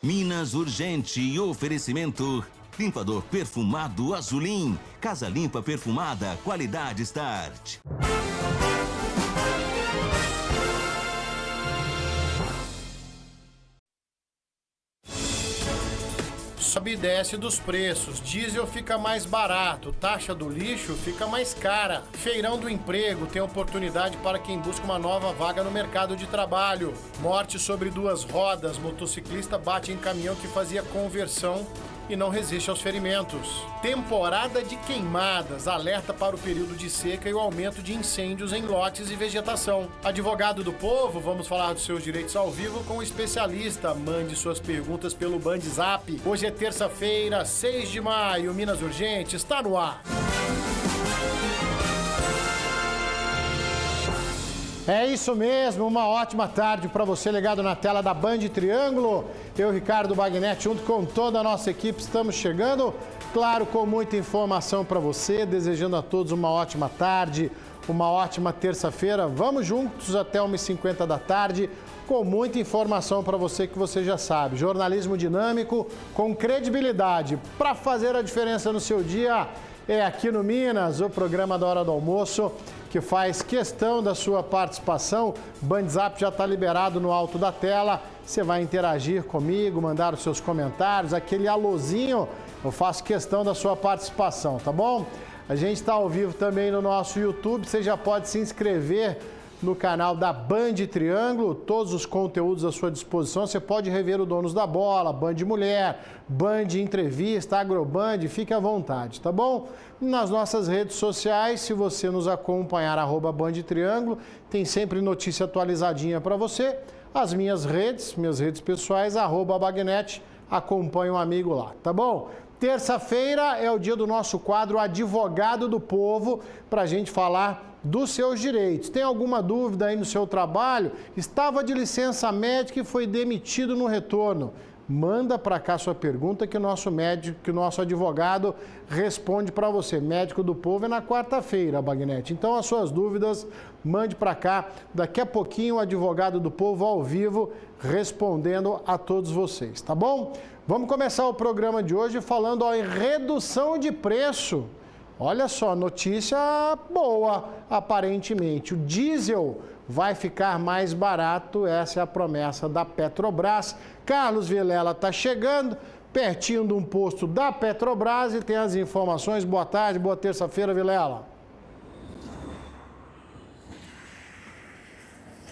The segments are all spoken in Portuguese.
Minas Urgente e oferecimento limpador perfumado Azulim. Casa limpa perfumada, qualidade Start. Sobe e desce dos preços, diesel fica mais barato, taxa do lixo fica mais cara. Feirão do emprego tem oportunidade para quem busca uma nova vaga no mercado de trabalho. Morte sobre duas rodas, motociclista bate em caminhão que fazia conversão e não resiste aos ferimentos. Temporada de queimadas, alerta para o período de seca e o aumento de incêndios em lotes e vegetação. Advogado do povo, vamos falar dos seus direitos ao vivo com um especialista. Mande suas perguntas pelo Bandzap. Hoje é terça-feira, 6 de maio, Minas Urgente está no ar. É isso mesmo, uma ótima tarde para você ligado na tela da Band Triângulo. Eu, Ricardo Bagnetti, junto com toda a nossa equipe, estamos chegando, claro, com muita informação para você, desejando a todos uma ótima tarde, uma ótima terça-feira. Vamos juntos até 1h50 da tarde, com muita informação para você que você já sabe. Jornalismo dinâmico, com credibilidade, para fazer a diferença no seu dia. É aqui no Minas, o programa da Hora do Almoço, que faz questão da sua participação. Bandzap já está liberado no alto da tela. Você vai interagir comigo, mandar os seus comentários, aquele alôzinho. Eu faço questão da sua participação, tá bom? A gente está ao vivo também no nosso YouTube. Você já pode se inscrever no canal da Band Triângulo, todos os conteúdos à sua disposição. Você pode rever o Donos da Bola, Band Mulher, Band Entrevista, Agroband, fique à vontade, tá bom? Nas nossas redes sociais, se você nos acompanhar, @Band Triângulo, tem sempre notícia atualizadinha para você. As minhas redes pessoais, @Bagnetti, acompanhe um amigo lá, tá bom? Terça-feira é o dia do nosso quadro Advogado do Povo, para a gente falar dos seus direitos. Tem alguma dúvida aí no seu trabalho? Estava de licença médica e foi demitido no retorno? Manda para cá sua pergunta que o nosso médico, que o nosso advogado responde para você. Médico do Povo é na quarta-feira, Bagnetti. Então as suas dúvidas, mande para cá. Daqui a pouquinho o advogado do Povo ao vivo respondendo a todos vocês, tá bom? Vamos começar o programa de hoje falando em redução de preço. Olha só, notícia boa, aparentemente. O diesel vai ficar mais barato, essa é a promessa da Petrobras. Carlos Vilela está chegando, pertinho de um posto da Petrobras e tem as informações. Boa tarde, boa terça-feira, Vilela.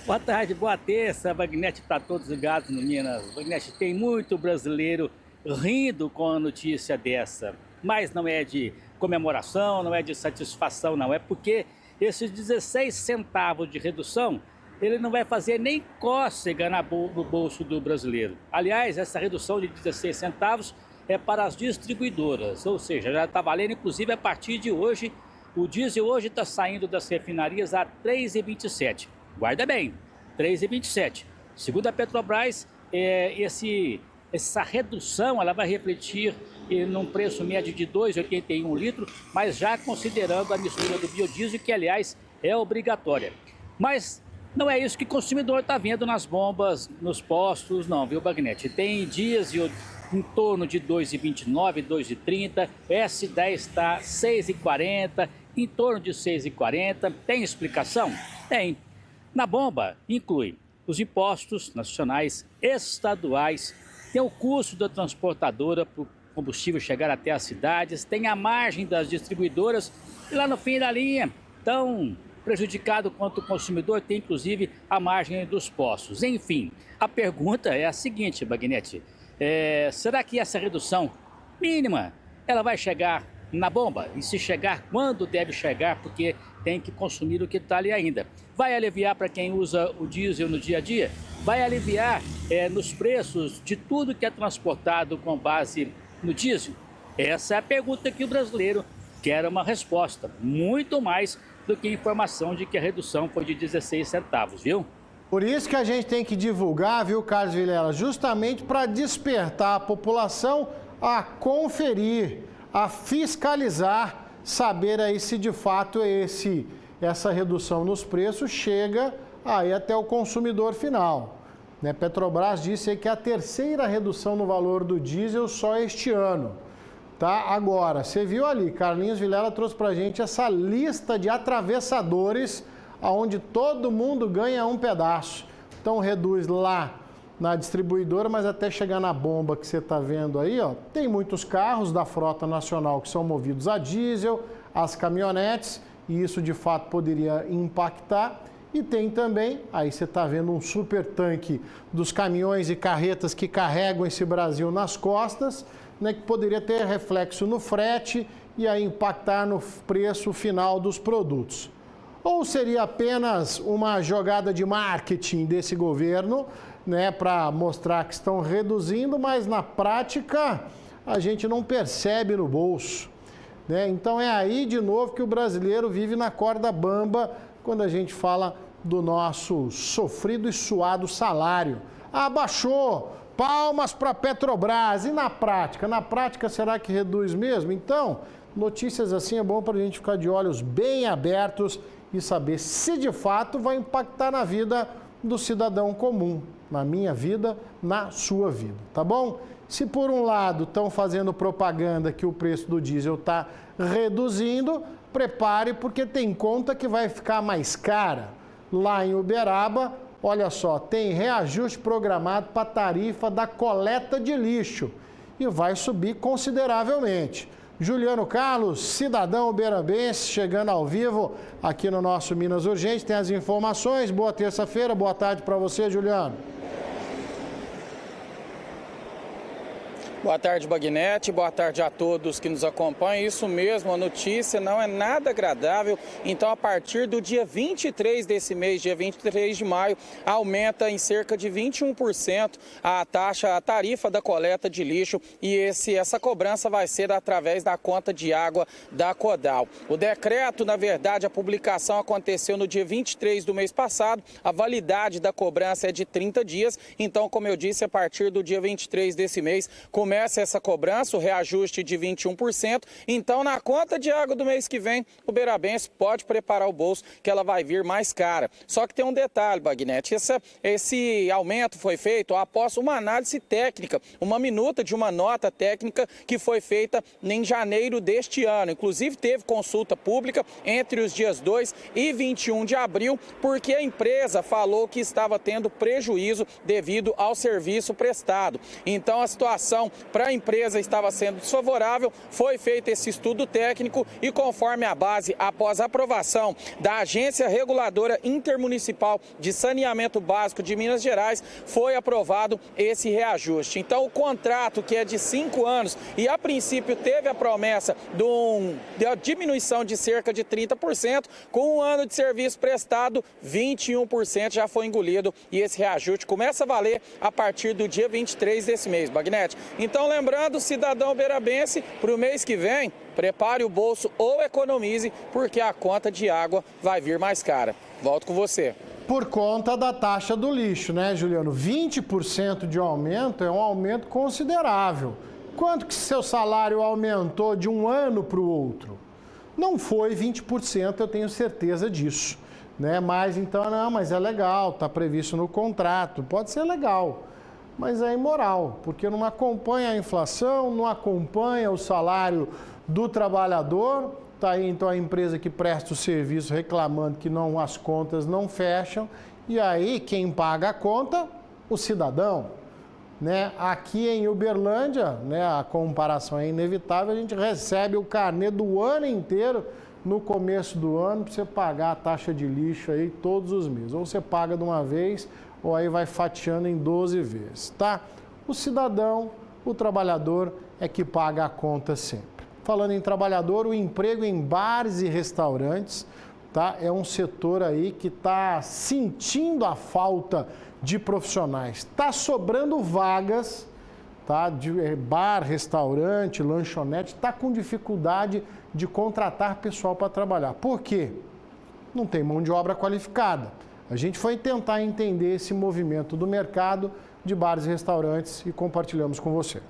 Boa tarde, boa terça, Bagnetti, para todos ligados no Minas. Bagnetti, tem muito brasileiro rindo com a notícia dessa, mas não é de comemoração, não é de satisfação, não. É porque esses 16 centavos de redução, ele não vai fazer nem cócega no bolso do brasileiro. Aliás, essa redução de 16 centavos é para as distribuidoras, ou seja, já está valendo, inclusive, a partir de hoje. O diesel hoje está saindo das refinarias a R$ 3,27. Guarda bem, R$ 3,27. Segundo a Petrobras, essa redução ela vai refletir num preço médio de R$ 2,81 o litro, mas já considerando a mistura do biodiesel, que aliás é obrigatória. Mas não é isso que o consumidor está vendo nas bombas, nos postos, não, viu, Bagnetti? Tem diesel em torno de R$ 2,29, R$ 2,30, S10 está R$ 6,40, em torno de R$ 6,40. Tem explicação? Tem. Na bomba inclui os impostos nacionais, estaduais, tem o custo da transportadora para o combustível chegar até as cidades, tem a margem das distribuidoras e lá no fim da linha, tão prejudicado quanto o consumidor, tem inclusive a margem dos postos. Enfim, a pergunta é a seguinte, Bagnetti, será que essa redução mínima, ela vai chegar na bomba? E se chegar, quando deve chegar? Porque tem que consumir o que está ali ainda. Vai aliviar para quem usa o diesel no dia a dia? Vai aliviar nos preços de tudo que é transportado com base no diesel? Essa é a pergunta que o brasileiro quer uma resposta, muito mais do que informação de que a redução foi de 16 centavos, viu? Por isso que a gente tem que divulgar, viu, Carlos Vilela, justamente para despertar a população a conferir, a fiscalizar, saber aí se de fato essa redução nos preços chega aí até o consumidor final. Né? Petrobras disse aí que é a terceira redução no valor do diesel só este ano. Tá? Agora, você viu ali, Carlinhos Vilela trouxe para a gente essa lista de atravessadores onde todo mundo ganha um pedaço. Então reduz lá na distribuidora, mas até chegar na bomba que você está vendo aí, ó, tem muitos carros da frota nacional que são movidos a diesel, as caminhonetes, e isso de fato poderia impactar. E tem também, aí você está vendo um super tanque dos caminhões e carretas que carregam esse Brasil nas costas, né, que poderia ter reflexo no frete e aí impactar no preço final dos produtos. Ou seria apenas uma jogada de marketing desse governo, né, para mostrar que estão reduzindo, mas na prática a gente não percebe no bolso, né? Então é aí de novo que o brasileiro vive na corda bamba quando a gente fala do nosso sofrido e suado salário. Abaixou, palmas para a Petrobras. E na prática? Na prática, será que reduz mesmo? Então, notícias assim é bom para a gente ficar de olhos bem abertos e saber se de fato vai impactar na vida do cidadão comum, na minha vida, na sua vida, tá bom? Se por um lado estão fazendo propaganda que o preço do diesel está reduzindo, prepare porque tem conta que vai ficar mais cara. Lá em Uberaba, olha só, tem reajuste programado para a tarifa da coleta de lixo e vai subir consideravelmente. Juliano Carlos, cidadão uberabense, chegando ao vivo aqui no nosso Minas Urgente, tem as informações. Boa terça-feira, boa tarde para você, Juliano. Boa tarde, Bagnete. Boa tarde a todos que nos acompanham. Isso mesmo, a notícia não é nada agradável. Então, a partir do dia 23 desse mês, dia 23 de maio, aumenta em cerca de 21% a tarifa da coleta de lixo e essa cobrança vai ser através da conta de água da Codal. O decreto, na verdade, a publicação aconteceu no dia 23 do mês passado. A validade da cobrança é de 30 dias. Então, como eu disse, a partir do dia 23 desse mês, começa essa cobrança, o reajuste de 21%. Então, na conta de água do mês que vem, o uberabense pode preparar o bolso que ela vai vir mais cara. Só que tem um detalhe, Bagnete, esse aumento foi feito após uma análise técnica, uma minuta de uma nota técnica que foi feita em janeiro deste ano. Inclusive, teve consulta pública entre os dias 2 e 21 de abril, porque a empresa falou que estava tendo prejuízo devido ao serviço prestado. Então, a situação para a empresa estava sendo desfavorável, foi feito esse estudo técnico e conforme a base, após a aprovação da Agência Reguladora Intermunicipal de Saneamento Básico de Minas Gerais, foi aprovado esse reajuste. Então o contrato, que é de 5 anos e a princípio teve a promessa de uma diminuição de cerca de 30%, com um ano de serviço prestado, 21% já foi engolido e esse reajuste começa a valer a partir do dia 23 desse mês, Bagnete. Então, lembrando, cidadão uberabense, para o mês que vem, prepare o bolso ou economize, porque a conta de água vai vir mais cara. Volto com você. Por conta da taxa do lixo, né, Juliano? 20% de aumento é um aumento considerável. Quanto que seu salário aumentou de um ano para o outro? Não foi 20%, eu tenho certeza disso, né? Mas então, não, mas é legal, está previsto no contrato, pode ser legal. Mas é imoral, porque não acompanha a inflação, não acompanha o salário do trabalhador. Está aí então a empresa que presta o serviço reclamando que as contas não fecham. E aí quem paga a conta? O cidadão. Né? Aqui em Uberlândia, né, a comparação é inevitável, a gente recebe o carnê do ano inteiro no começo do ano para você pagar a taxa de lixo aí todos os meses. Ou você paga de uma vez, ou aí vai fatiando em 12 vezes, tá? O cidadão, o trabalhador é que paga a conta sempre. Falando em trabalhador, o emprego em bares e restaurantes, tá? É um setor aí que está sentindo a falta de profissionais. Está sobrando vagas, tá? De bar, restaurante, lanchonete, está com dificuldade de contratar pessoal para trabalhar. Por quê? Não tem mão de obra qualificada. A gente foi tentar entender esse movimento do mercado de bares e restaurantes e compartilhamos com você.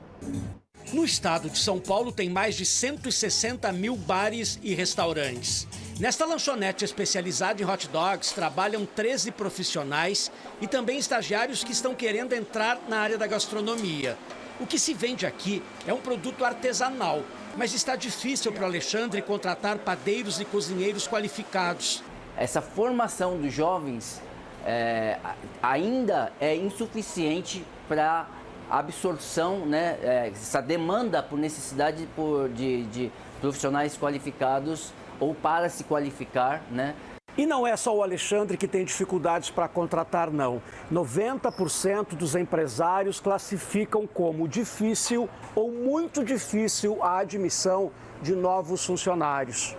No estado de São Paulo tem mais de 160 mil bares e restaurantes. Nesta lanchonete especializada em hot dogs, trabalham 13 profissionais e também estagiários que estão querendo entrar na área da gastronomia. O que se vende aqui é um produto artesanal, mas está difícil para o Alexandre contratar padeiros e cozinheiros qualificados. Essa formação dos jovens ainda é insuficiente para a absorção, né, essa demanda por necessidade de profissionais qualificados ou para se qualificar, né? E não é só o Alexandre que tem dificuldades para contratar, não. 90% dos empresários classificam como difícil ou muito difícil a admissão de novos funcionários.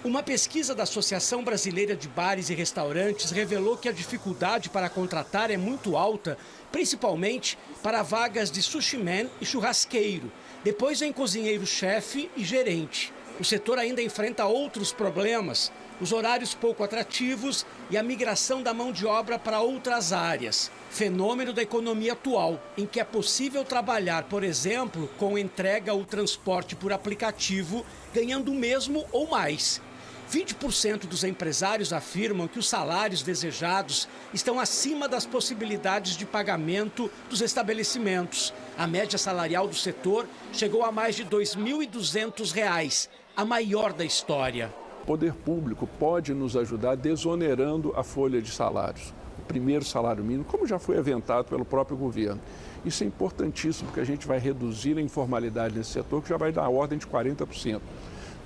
Uma pesquisa da Associação Brasileira de Bares e Restaurantes revelou que a dificuldade para contratar é muito alta, principalmente para vagas de sushi man e churrasqueiro. Depois vem cozinheiro-chefe e gerente. O setor ainda enfrenta outros problemas, os horários pouco atrativos e a migração da mão de obra para outras áreas. Fenômeno da economia atual, em que é possível trabalhar, por exemplo, com entrega ou transporte por aplicativo, ganhando o mesmo ou mais. 20% dos empresários afirmam que os salários desejados estão acima das possibilidades de pagamento dos estabelecimentos. A média salarial do setor chegou a mais de R$ 2.200, a maior da história. O poder público pode nos ajudar desonerando a folha de salários, o primeiro salário mínimo, como já foi aventado pelo próprio governo. Isso é importantíssimo, porque a gente vai reduzir a informalidade nesse setor, que já vai dar a ordem de 40%.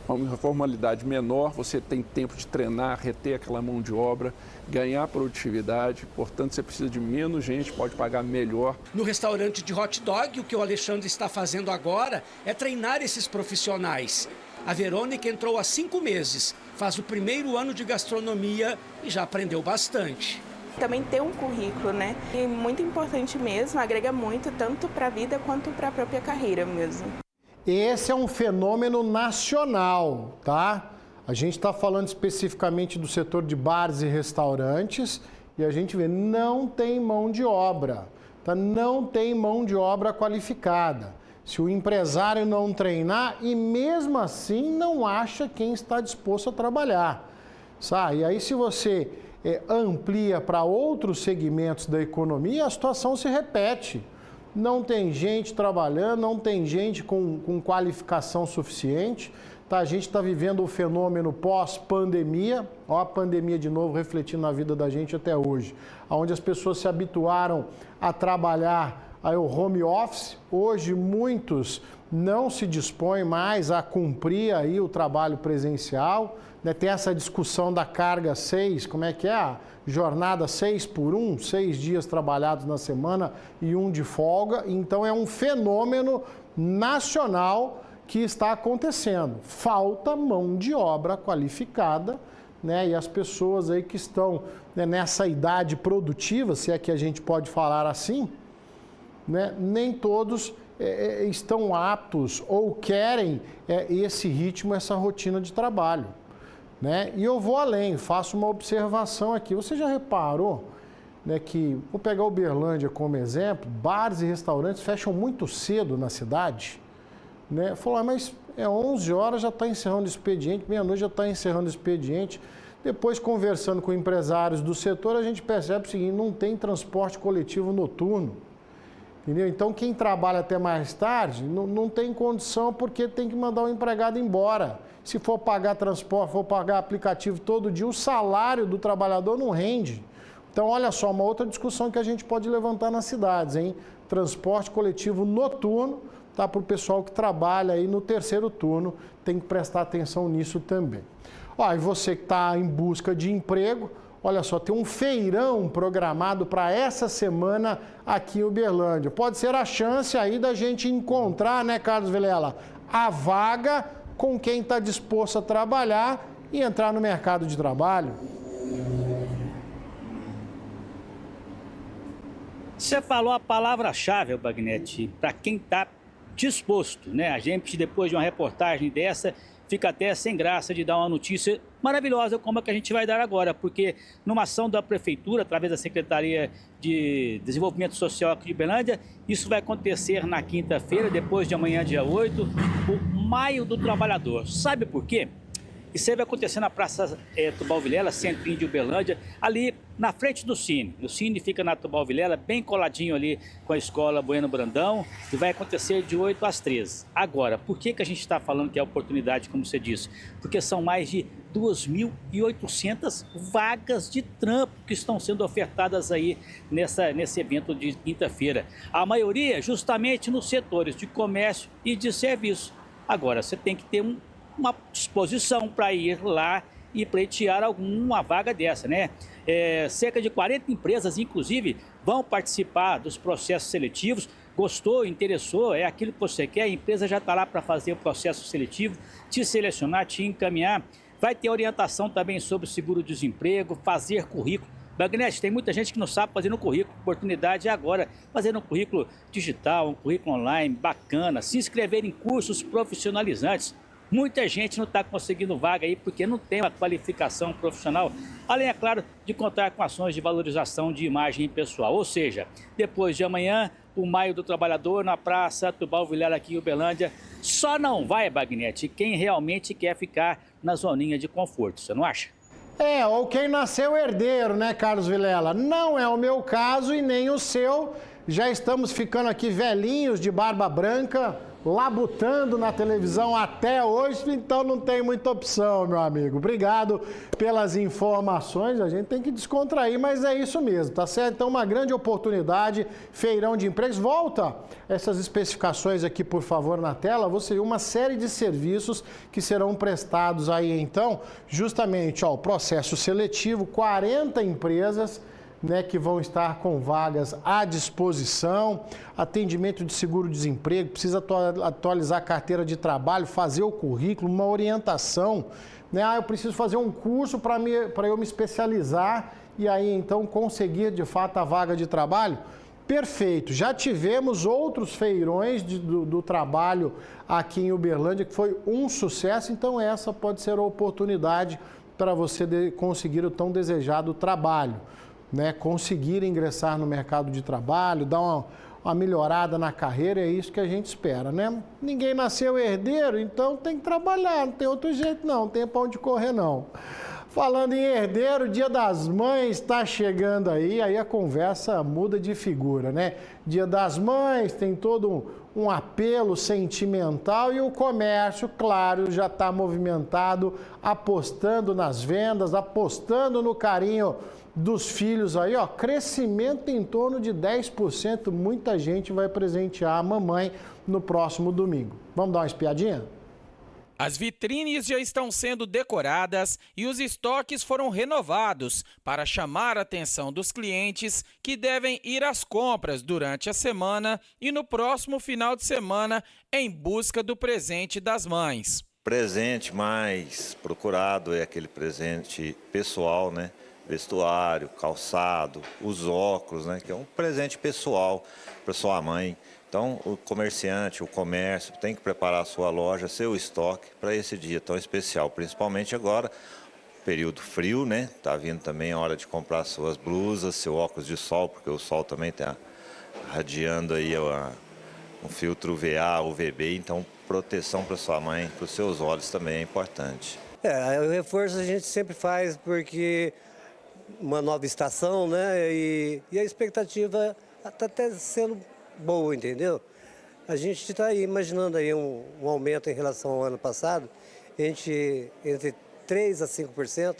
Com uma formalidade menor, você tem tempo de treinar, reter aquela mão de obra, ganhar produtividade, portanto você precisa de menos gente, pode pagar melhor. No restaurante de hot dog, o que o Alexandre está fazendo agora é treinar esses profissionais. A Verônica entrou há 5 meses, faz o primeiro ano de gastronomia e já aprendeu bastante. Também ter um currículo, né? E muito importante mesmo, agrega muito tanto para a vida quanto para a própria carreira mesmo. Esse é um fenômeno nacional, tá? A gente está falando especificamente do setor de bares e restaurantes e a gente vê, não tem mão de obra, tá? Não tem mão de obra qualificada. Se o empresário não treinar e mesmo assim não acha quem está disposto a trabalhar, sabe? E aí se você amplia para outros segmentos da economia, a situação se repete. Não tem gente trabalhando, não tem gente com qualificação suficiente. Tá? A gente está vivendo o fenômeno pós-pandemia, ó, a pandemia de novo refletindo na vida da gente até hoje, onde as pessoas se habituaram a trabalhar aí o home office. Hoje muitos não se dispõem mais a cumprir aí o trabalho presencial, né? Tem essa discussão da carga 6, como é que é a jornada 6x1, 6 dias trabalhados na semana e 1 de folga. Então é um fenômeno nacional que está acontecendo. Falta mão de obra qualificada, né? E as pessoas aí que estão, né, nessa idade produtiva, se é que a gente pode falar assim, né, nem todos estão aptos ou querem esse ritmo, essa rotina de trabalho, né? E eu vou além, faço uma observação aqui. Você já reparou, né, que, vou pegar Uberlândia como exemplo, bares e restaurantes fecham muito cedo na cidade, né? Falar, mas 11 horas já está encerrando o expediente, meia-noite já está encerrando o expediente. Depois, conversando com empresários do setor, a gente percebe o seguinte, não tem transporte coletivo noturno. Entendeu? Então, quem trabalha até mais tarde não tem condição porque tem que mandar o empregado embora. Se for pagar transporte, for pagar aplicativo todo dia, o salário do trabalhador não rende. Então, olha só, uma outra discussão que a gente pode levantar nas cidades, hein? Transporte coletivo noturno, tá? Para o pessoal que trabalha aí no terceiro turno, tem que prestar atenção nisso também. Ó, e você que está em busca de emprego, olha só, tem um feirão programado para essa semana aqui em Uberlândia. Pode ser a chance aí da gente encontrar, né, Carlos Vilela, a vaga com quem está disposto a trabalhar e entrar no mercado de trabalho. Você falou a palavra-chave, Bagnete, para quem está disposto, né? A gente, depois de uma reportagem dessa, fica até sem graça de dar uma notícia maravilhosa como a que a gente vai dar agora, porque numa ação da Prefeitura, através da Secretaria de Desenvolvimento Social aqui de Uberlândia, isso vai acontecer na quinta-feira, depois de amanhã, dia 8, o Maio do Trabalhador. Sabe por quê? Isso aí vai acontecer na Praça Tubal Vilela, centrinho de Uberlândia, ali na frente do Cine. O Cine fica na Tubal Vilela, bem coladinho ali com a Escola Bueno Brandão, e vai acontecer de 8 às 13. Agora, por que a gente está falando que é oportunidade, como você disse? Porque são mais de 2.800 vagas de trampo que estão sendo ofertadas aí nesse evento de quinta-feira. A maioria justamente nos setores de comércio e de serviço. Agora, você tem que ter uma disposição para ir lá e pleitear alguma vaga dessa, né? Cerca de 40 empresas, inclusive, vão participar dos processos seletivos. Gostou, interessou, é aquilo que você quer, a empresa já está lá para fazer o processo seletivo, te selecionar, te encaminhar. Vai ter orientação também sobre seguro-desemprego, fazer currículo. Bagnete, tem muita gente que não sabe fazer um currículo. Oportunidade é agora fazer um currículo digital, um currículo online, bacana. Se inscrever em cursos profissionalizantes. Muita gente não está conseguindo vaga aí porque não tem uma qualificação profissional. Além, é claro, de contar com ações de valorização de imagem pessoal. Ou seja, depois de amanhã, o Maio do Trabalhador na Praça Tubal Vilela aqui em Uberlândia. Só não vai, Bagnete, quem realmente quer ficar na zoninha de conforto. Você não acha? Ou quem nasceu herdeiro, né, Carlos Vilela? Não é o meu caso e nem o seu. Já estamos ficando aqui velhinhos de barba branca, labutando na televisão até hoje, então não tem muita opção, meu amigo. Obrigado pelas informações, a gente tem que descontrair, mas é isso mesmo, tá certo? Então, uma grande oportunidade, feirão de empregos. Volta essas especificações aqui, por favor, na tela. Você viu uma série de serviços que serão prestados aí, então, justamente, ó, o processo seletivo, 40 empresas, né, que vão estar com vagas à disposição, atendimento de seguro-desemprego, precisa atualizar a carteira de trabalho, fazer o currículo, uma orientação, né? Eu preciso fazer um curso para eu me especializar e aí então conseguir de fato a vaga de trabalho. Perfeito, já tivemos outros feirões do trabalho aqui em Uberlândia que foi um sucesso, então essa pode ser a oportunidade para você conseguir o tão desejado trabalho. Né, conseguir ingressar no mercado de trabalho, dar uma melhorada na carreira, é isso que a gente espera, né? Ninguém nasceu herdeiro, então tem que trabalhar, não tem outro jeito não tem pra onde correr não. Falando em herdeiro, o Dia das Mães está chegando aí a conversa muda de figura, né? Dia das Mães tem todo um apelo sentimental e o comércio, claro, já está movimentado, apostando nas vendas, apostando no carinho dos filhos aí, ó, crescimento em torno de 10%, muita gente vai presentear a mamãe no próximo domingo. Vamos dar uma espiadinha? As vitrines já estão sendo decoradas e os estoques foram renovados para chamar a atenção dos clientes que devem ir às compras durante a semana e no próximo final de semana em busca do presente das mães. Presente mais procurado é aquele presente pessoal, né? Vestuário, calçado, os óculos, né? Que é um presente pessoal para sua mãe. Então, o comerciante, o comércio tem que preparar a sua loja, seu estoque para esse dia tão especial, principalmente agora, período frio, né? Tá vindo também a hora de comprar suas blusas, seu óculos de sol, porque o sol também está radiando aí um filtro VA, UVB, então proteção para sua mãe, para os seus olhos também é importante. O reforço a gente sempre faz porque uma nova estação, né? E a expectativa está até sendo boa, entendeu? A gente está aí imaginando aí um aumento em relação ao ano passado, entre 3% a 5%,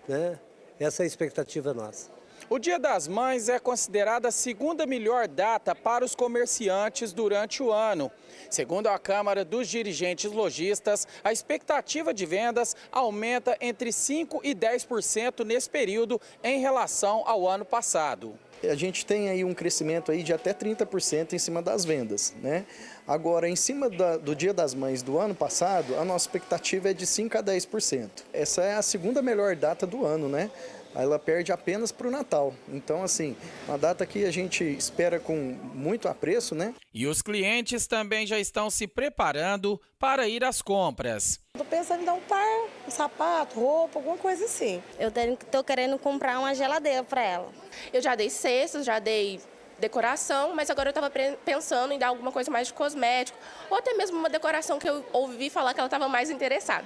né? Essa é a expectativa nossa. O Dia das Mães é considerada a segunda melhor data para os comerciantes durante o ano. Segundo a Câmara dos Dirigentes Lojistas, a expectativa de vendas aumenta entre 5% e 10% nesse período em relação ao ano passado. A gente tem aí um crescimento aí de até 30% em cima das vendas, né? Agora, em cima do Dia das Mães do ano passado, a nossa expectativa é de 5% a 10%. Essa é a segunda melhor data do ano, né? Ela perde apenas para o Natal. Então, assim, uma data que a gente espera com muito apreço, né? E os clientes também já estão se preparando para ir às compras. Estou pensando em dar um par, um sapato, roupa, alguma coisa assim. Eu estou querendo comprar uma geladeira para ela. Eu já dei cestos, já dei decoração, mas agora eu estava pensando em dar alguma coisa mais de cosmético, ou até mesmo uma decoração que eu ouvi falar que ela estava mais interessada.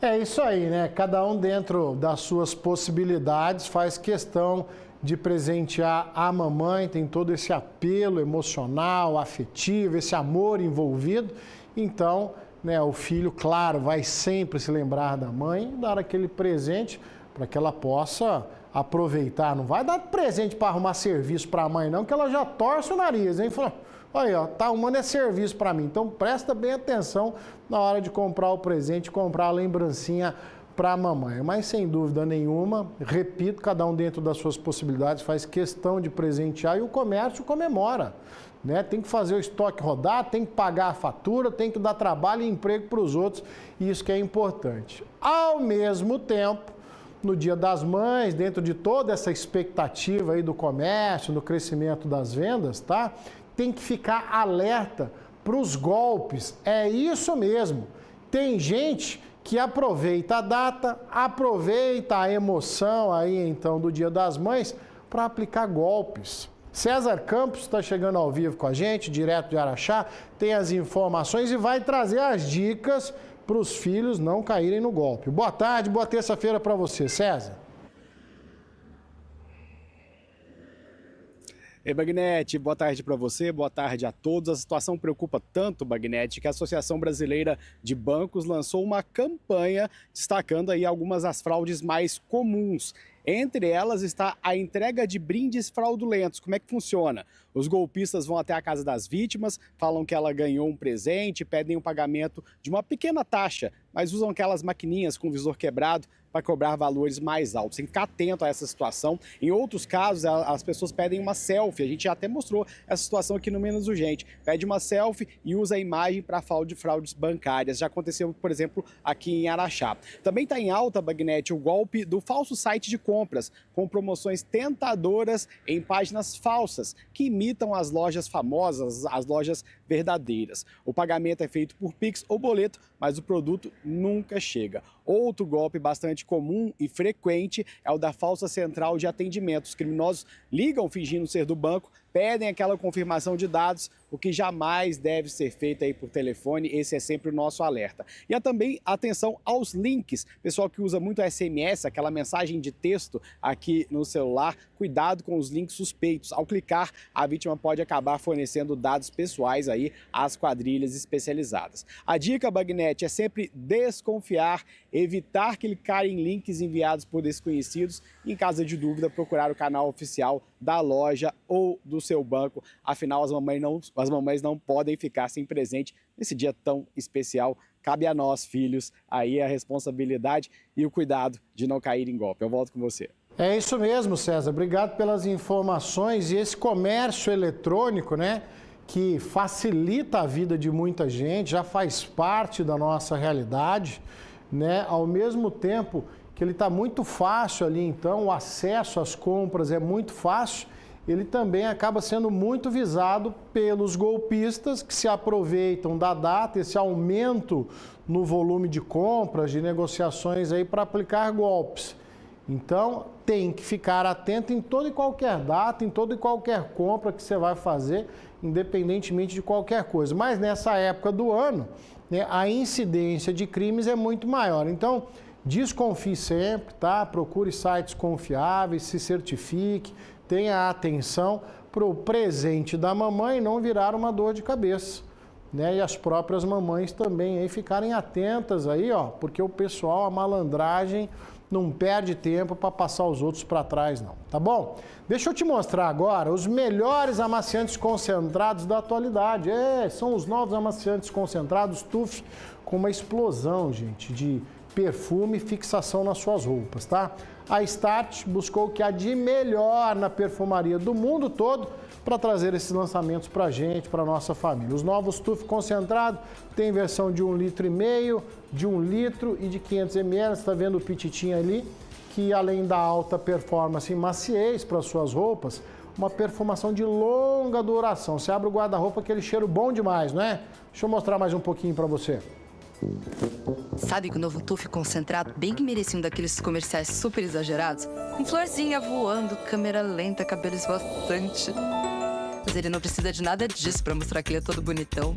É isso aí, né? Cada um dentro das suas possibilidades faz questão de presentear a mamãe, tem todo esse apelo emocional, afetivo, esse amor envolvido. Então, né, o filho, claro, vai sempre se lembrar da mãe e dar aquele presente para que ela possa aproveitar. Não vai dar presente para arrumar serviço para a mãe, não, que ela já torce o nariz, hein? Fala, olha, ó, tá arrumando é serviço para mim. Então, presta bem atenção na hora de comprar o presente, comprar a lembrancinha para a mamãe. Mas, sem dúvida nenhuma, repito, cada um dentro das suas possibilidades faz questão de presentear e o comércio comemora. Né? Tem que fazer o estoque rodar, tem que pagar a fatura, tem que dar trabalho e emprego para os outros, e isso que é importante. Ao mesmo tempo, no Dia das Mães, dentro de toda essa expectativa aí do comércio, no crescimento das vendas, tá? Tem que ficar alerta para os golpes. É isso mesmo. Tem gente que aproveita a data, aproveita a emoção aí então do Dia das Mães para aplicar golpes. César Campos está chegando ao vivo com a gente, direto de Araxá, tem as informações e vai trazer as dicas para os filhos não caírem no golpe. Boa tarde, boa terça-feira para você, César. Ei, Bagnete, boa tarde para você, boa tarde a todos. A situação preocupa tanto, Bagnete, que a Associação Brasileira de Bancos lançou uma campanha destacando aí algumas das fraudes mais comuns. Entre elas está a entrega de brindes fraudulentos. Como é que funciona? Os golpistas vão até a casa das vítimas, falam que ela ganhou um presente, pedem o pagamento de uma pequena taxa, mas usam aquelas maquininhas com visor quebrado para cobrar valores mais altos. Tem que ficar atento a essa situação. Em outros casos, as pessoas pedem uma selfie. A gente já até mostrou essa situação aqui no Menos Urgente. Pede uma selfie e usa a imagem para fraudes bancárias. Já aconteceu, por exemplo, aqui em Araxá. Também está em alta, Bagnete, o golpe do falso site de compras, com promoções tentadoras em páginas falsas, que imitam as lojas famosas, as lojas verdadeiras. O pagamento é feito por Pix ou boleto, mas o produto nunca chega. Outro golpe bastante comum e frequente é o da falsa central de atendimento. Os criminosos ligam fingindo ser do banco, pedem aquela confirmação de dados, o que jamais deve ser feito aí por telefone. Esse é sempre o nosso alerta. E há também atenção aos links. Pessoal que usa muito SMS, aquela mensagem de texto aqui no celular, cuidado com os links suspeitos. Ao clicar, a vítima pode acabar fornecendo dados pessoais aí às quadrilhas especializadas. A dica, Bagnete, é sempre desconfiar, evitar clicar em links enviados por desconhecidos. Em caso de dúvida, procurar o canal oficial da loja ou do seu banco. Afinal, as mamães não podem ficar sem presente nesse dia tão especial. Cabe a nós, filhos, aí a responsabilidade e o cuidado de não cair em golpe. Eu volto com você. É isso mesmo, César. Obrigado pelas informações. E esse comércio eletrônico, né, que facilita a vida de muita gente, já faz parte da nossa realidade, né? Ao mesmo tempo que ele está muito fácil ali, então o acesso às compras é muito fácil, ele também acaba sendo muito visado pelos golpistas que se aproveitam da data, esse aumento no volume de compras, de negociações aí para aplicar golpes. Então, tem que ficar atento em toda e qualquer data, em toda e qualquer compra que você vai fazer, independentemente de qualquer coisa. Mas nessa época do ano, né, a incidência de crimes é muito maior. Então, desconfie sempre, tá? Procure sites confiáveis, se certifique, tenha atenção para o presente da mamãe não virar uma dor de cabeça, né? E as próprias mamães também aí ficarem atentas aí, ó, porque o pessoal, a malandragem, não perde tempo para passar os outros para trás, não, tá bom? Deixa eu te mostrar agora os melhores amaciantes concentrados da atualidade. São os novos amaciantes concentrados TUF com uma explosão, gente, de perfume e fixação nas suas roupas, tá? A Start buscou o que há de melhor na perfumaria do mundo todo para trazer esses lançamentos para a gente, para a nossa família. Os novos TUF concentrado tem versão de 1,5 litro, de 1 litro e de 500 ml. Você está vendo o pititinho ali, que além da alta performance e maciez para suas roupas, uma perfumação de longa duração. Você abre o guarda-roupa, aquele cheiro bom demais, não é? Deixa eu mostrar mais um pouquinho para você. Sabe que o novo TUF concentrado bem que merecia um daqueles comerciais super exagerados? Com florzinha voando, câmera lenta, cabelo esvoaçante. Mas ele não precisa de nada disso pra mostrar que ele é todo bonitão.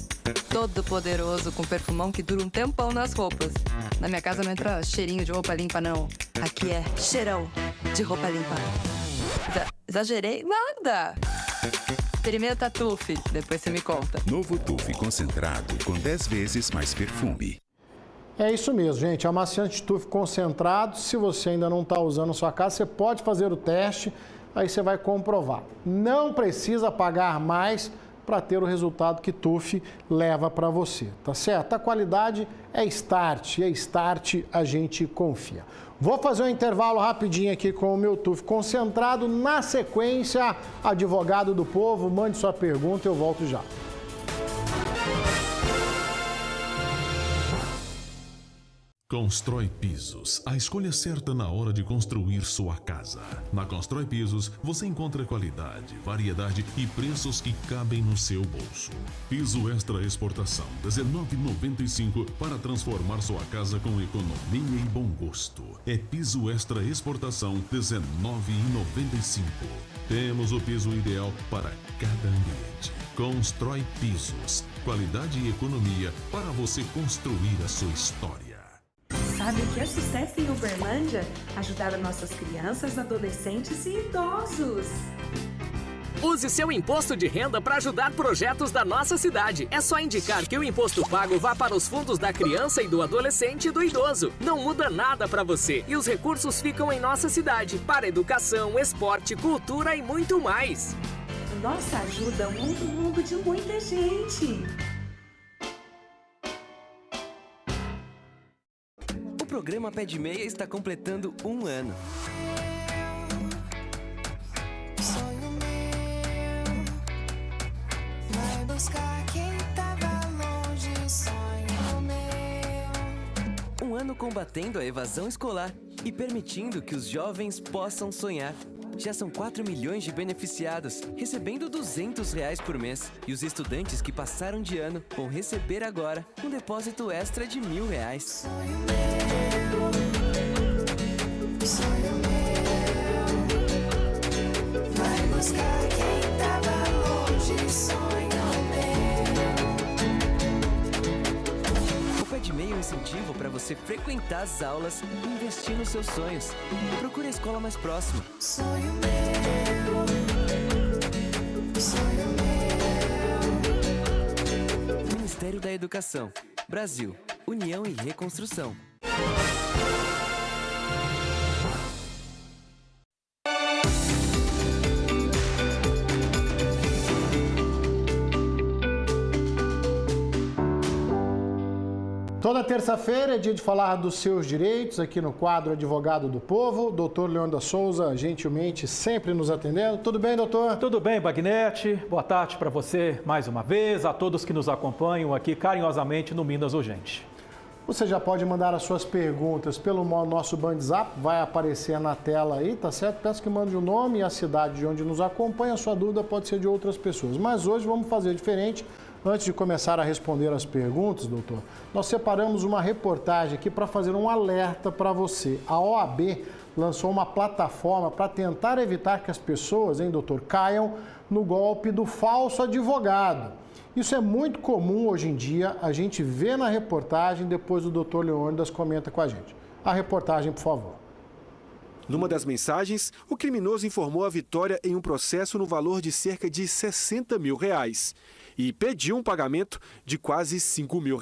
Todo poderoso, com perfumão que dura um tempão nas roupas. Na minha casa não entra cheirinho de roupa limpa, não. Aqui é cheirão de roupa limpa. Exagerei? Nada! Experimenta Tuf, depois você me conta. Novo Tuf concentrado com 10 vezes mais perfume. É isso mesmo, gente. Amaciante Tuf concentrado. Se você ainda não está usando na sua casa, você pode fazer o teste, aí você vai comprovar. Não precisa pagar mais para ter o resultado que Tuf leva para você, tá certo? A qualidade é Start, e é Start a gente confia. Vou fazer um intervalo rapidinho aqui com o meu Tuf concentrado. Na sequência, advogado do povo, mande sua pergunta, eu volto já. Constrói Pisos, a escolha certa na hora de construir sua casa. Na Constrói Pisos, você encontra qualidade, variedade e preços que cabem no seu bolso. Piso Extra Exportação, R$19,95 para transformar sua casa com economia e bom gosto. É Piso Extra Exportação, R$19,95. Temos o piso ideal para cada ambiente. Constrói Pisos, qualidade e economia para você construir a sua história. Sabe o que é sucesso em Uberlândia? Ajudar as nossas crianças, adolescentes e idosos. Use seu imposto de renda para ajudar projetos da nossa cidade. É só indicar que o imposto pago vá para os fundos da criança e do adolescente e do idoso. Não muda nada para você e os recursos ficam em nossa cidade para educação, esporte, cultura e muito mais. Nossa ajuda muda o mundo de muita gente. O programa Pé de Meia está completando 1 ano. Sonho meu, vai buscar quem tava longe, sonho meu. 1 ano combatendo a evasão escolar e permitindo que os jovens possam sonhar. Já são 4 milhões de beneficiados, recebendo R$200 por mês. E os estudantes que passaram de ano vão receber agora um depósito extra de R$1.000. Sonho meu, vai buscar quem tava longe, sonho meu. O Pé de Meia é um incentivo para você frequentar as aulas e investir nos seus sonhos. Procure a escola mais próxima. Sonho meu, sonho meu. Ministério da Educação. Brasil. União e Reconstrução. Toda terça-feira é dia de falar dos seus direitos aqui no quadro Advogado do Povo. Doutor Leandro Souza, gentilmente, sempre nos atendendo. Tudo bem, doutor? Tudo bem, Bagnete. Boa tarde para você mais uma vez, a todos que nos acompanham aqui carinhosamente no Minas Urgente. Você já pode mandar as suas perguntas pelo nosso WhatsApp, vai aparecer na tela aí, tá certo? Peço que mande o nome e a cidade de onde nos acompanha. A sua dúvida pode ser de outras pessoas, mas hoje vamos fazer diferente. Antes de começar a responder as perguntas, doutor, nós separamos uma reportagem aqui para fazer um alerta para você. A OAB lançou uma plataforma para tentar evitar que as pessoas, doutor, caiam no golpe do falso advogado. Isso é muito comum hoje em dia, a gente vê na reportagem, depois o doutor Leônidas comenta com a gente. A reportagem, por favor. Numa das mensagens, o criminoso informou a vitória em um processo no valor de cerca de R$60 mil e pediu um pagamento de quase R$5 mil.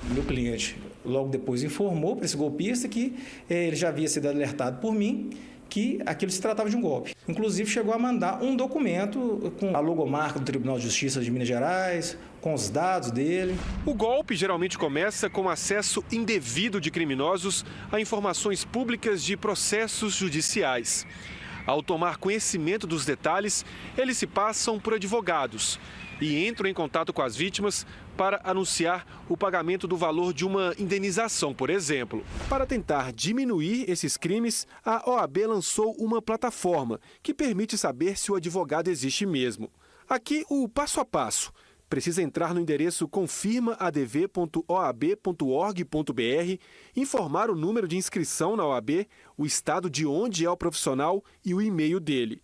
Meu cliente logo depois informou para esse golpista que ele já havia sido alertado por mim que aquilo se tratava de um golpe. Inclusive chegou a mandar um documento com a logomarca do Tribunal de Justiça de Minas Gerais, com os dados dele. O golpe geralmente começa com acesso indevido de criminosos a informações públicas de processos judiciais. Ao tomar conhecimento dos detalhes, eles se passam por advogados e entram em contato com as vítimas para anunciar o pagamento do valor de uma indenização, por exemplo. Para tentar diminuir esses crimes, a OAB lançou uma plataforma que permite saber se o advogado existe mesmo. Aqui o passo a passo. Precisa entrar no endereço confirmaadv.oab.org.br, informar o número de inscrição na OAB, o estado de onde é o profissional e o e-mail dele.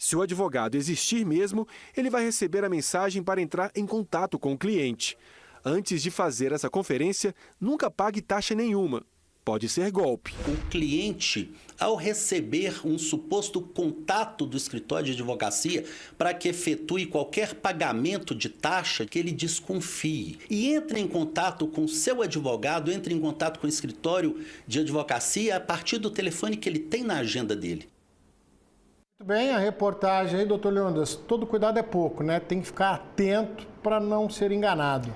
Se o advogado existir mesmo, ele vai receber a mensagem para entrar em contato com o cliente. Antes de fazer essa conferência, nunca pague taxa nenhuma. Pode ser golpe. O cliente, ao receber um suposto contato do escritório de advocacia para que efetue qualquer pagamento de taxa, que ele desconfie e entre em contato com seu advogado, entre em contato com o escritório de advocacia a partir do telefone que ele tem na agenda dele. Muito bem, a reportagem aí, doutor Leônidas, todo cuidado é pouco, né? Tem que ficar atento para não ser enganado.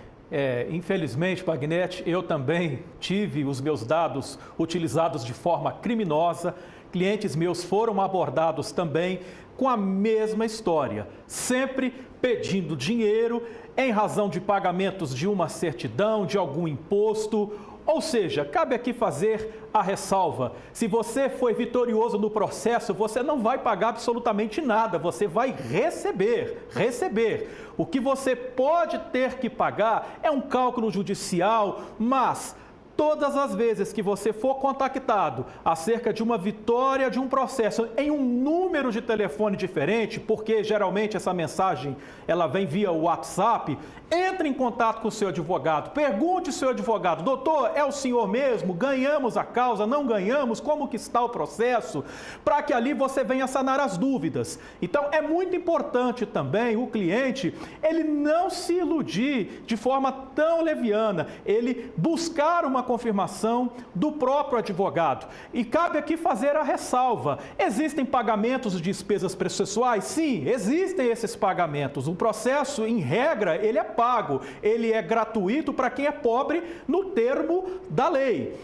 Infelizmente, Bagnetti, eu também tive os meus dados utilizados de forma criminosa. Clientes meus foram abordados também com a mesma história, sempre pedindo dinheiro em razão de pagamentos de uma certidão, de algum imposto. Ou seja, cabe aqui fazer a ressalva. Se você foi vitorioso no processo, você não vai pagar absolutamente nada, você vai receber. O que você pode ter que pagar é um cálculo judicial, mas todas as vezes que você for contactado acerca de uma vitória de um processo em um número de telefone diferente, porque geralmente essa mensagem ela vem via WhatsApp, entre em contato com o seu advogado, pergunte ao seu advogado, doutor, é o senhor mesmo? Ganhamos a causa, não ganhamos? Como que está o processo? Para que ali você venha sanar as dúvidas. Então é muito importante também o cliente, ele não se iludir de forma tão leviana, ele buscar uma confirmação do próprio advogado. E cabe aqui fazer a ressalva. Existem pagamentos de despesas processuais? Sim, existem esses pagamentos. O processo, em regra, ele é pago. Ele é gratuito para quem é pobre no termo da lei.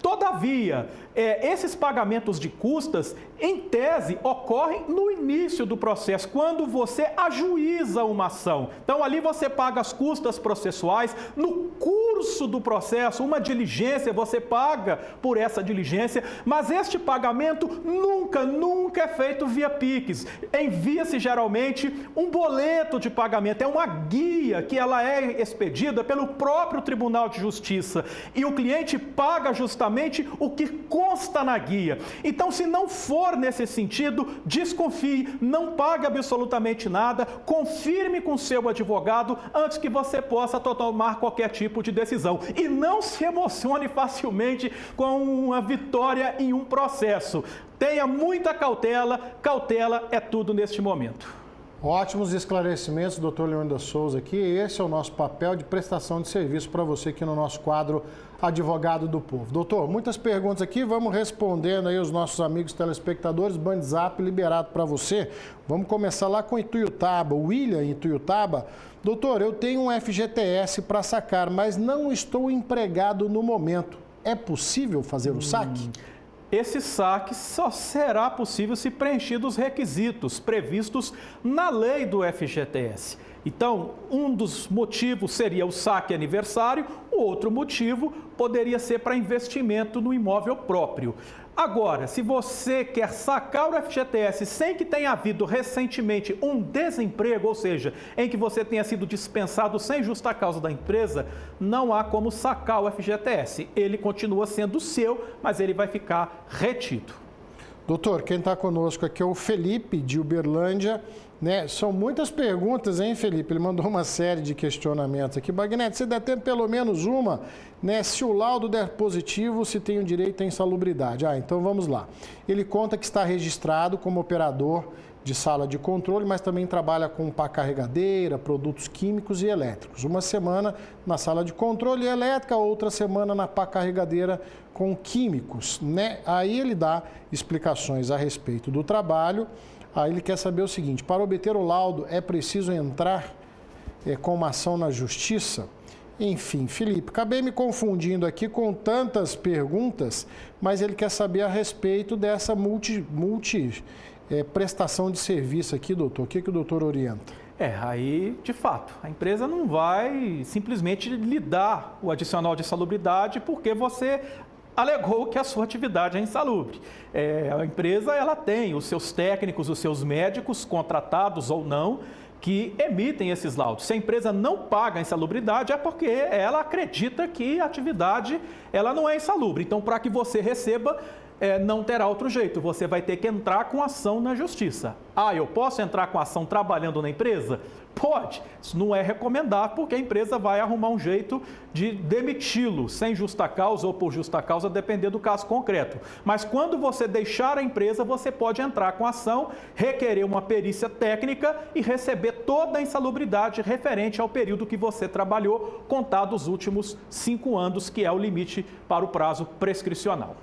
Todavia, esses pagamentos de custas, em tese, ocorrem no início do processo, quando você ajuiza uma ação. Então, ali você paga as custas processuais, no curso do processo, uma diligência, você paga por essa diligência, mas este pagamento nunca é feito via Pix. Envia-se geralmente um boleto de pagamento, é uma guia que ela é expedida pelo próprio Tribunal de Justiça e o cliente paga justamente o que consta na guia. Então, se não for nesse sentido, desconfie, não pague absolutamente nada, confirme com seu advogado antes que você possa tomar qualquer tipo de decisão. E não se emocione facilmente com uma vitória em um processo. Tenha muita cautela, cautela é tudo neste momento. Ótimos esclarecimentos, doutor Leônidas Souza aqui. Esse é o nosso papel de prestação de serviço para você aqui no nosso quadro Advogado do Povo. Doutor, muitas perguntas aqui, vamos respondendo aí os nossos amigos telespectadores. Bandzap liberado para você. Vamos começar lá com Ituiutaba. O William em Ituiutaba. Doutor, eu tenho um FGTS para sacar, mas não estou empregado no momento. É possível fazer o saque? Esse saque só será possível se preenchidos os requisitos previstos na lei do FGTS. Então, um dos motivos seria o saque aniversário, o outro motivo poderia ser para investimento no imóvel próprio. Agora, se você quer sacar o FGTS sem que tenha havido recentemente um desemprego, ou seja, em que você tenha sido dispensado sem justa causa da empresa, não há como sacar o FGTS. Ele continua sendo seu, mas ele vai ficar retido. Doutor, quem está conosco aqui é o Felipe, de Uberlândia. Né? São muitas perguntas, hein, Felipe? Ele mandou uma série de questionamentos aqui. Bagnetti, você deve ter pelo menos uma, né? Se o laudo der positivo, se tem o direito à insalubridade. Então vamos lá. Ele conta que está registrado como operador de sala de controle, mas também trabalha com pá carregadeira, produtos químicos e elétricos. Uma semana na sala de controle elétrica, outra semana na pá carregadeira com químicos, né? Aí ele dá explicações a respeito do trabalho. Aí ele quer saber o seguinte: para obter o laudo é preciso entrar com uma ação na justiça? Enfim, Felipe, acabei me confundindo aqui com tantas perguntas, mas ele quer saber a respeito dessa prestação de serviço aqui, doutor. O que o doutor orienta? Aí, de fato, a empresa não vai simplesmente lhe dar o adicional de insalubridade porque você alegou que a sua atividade é insalubre. A empresa ela tem os seus técnicos, os seus médicos, contratados ou não, que emitem esses laudos. Se a empresa não paga a insalubridade, é porque ela acredita que a atividade ela não é insalubre. Então, para que você receba, não terá outro jeito, você vai ter que entrar com ação na justiça. Ah, eu posso entrar com ação trabalhando na empresa? Pode, isso não é recomendável porque a empresa vai arrumar um jeito de demiti-lo sem justa causa ou por justa causa, depender do caso concreto. Mas quando você deixar a empresa, você pode entrar com ação, requerer uma perícia técnica e receber toda a insalubridade referente ao período que você trabalhou, contado os últimos 5 anos, que é o limite para o prazo prescricional.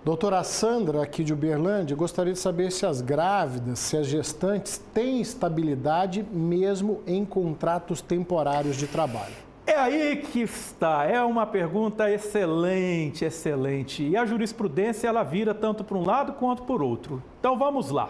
Doutora Sandra, aqui de Uberlândia, gostaria de saber se as grávidas, se as gestantes têm estabilidade mesmo em contratos temporários de trabalho. É aí que está, é uma pergunta excelente, excelente. E a jurisprudência, ela vira tanto para um lado quanto para o outro. Então vamos lá.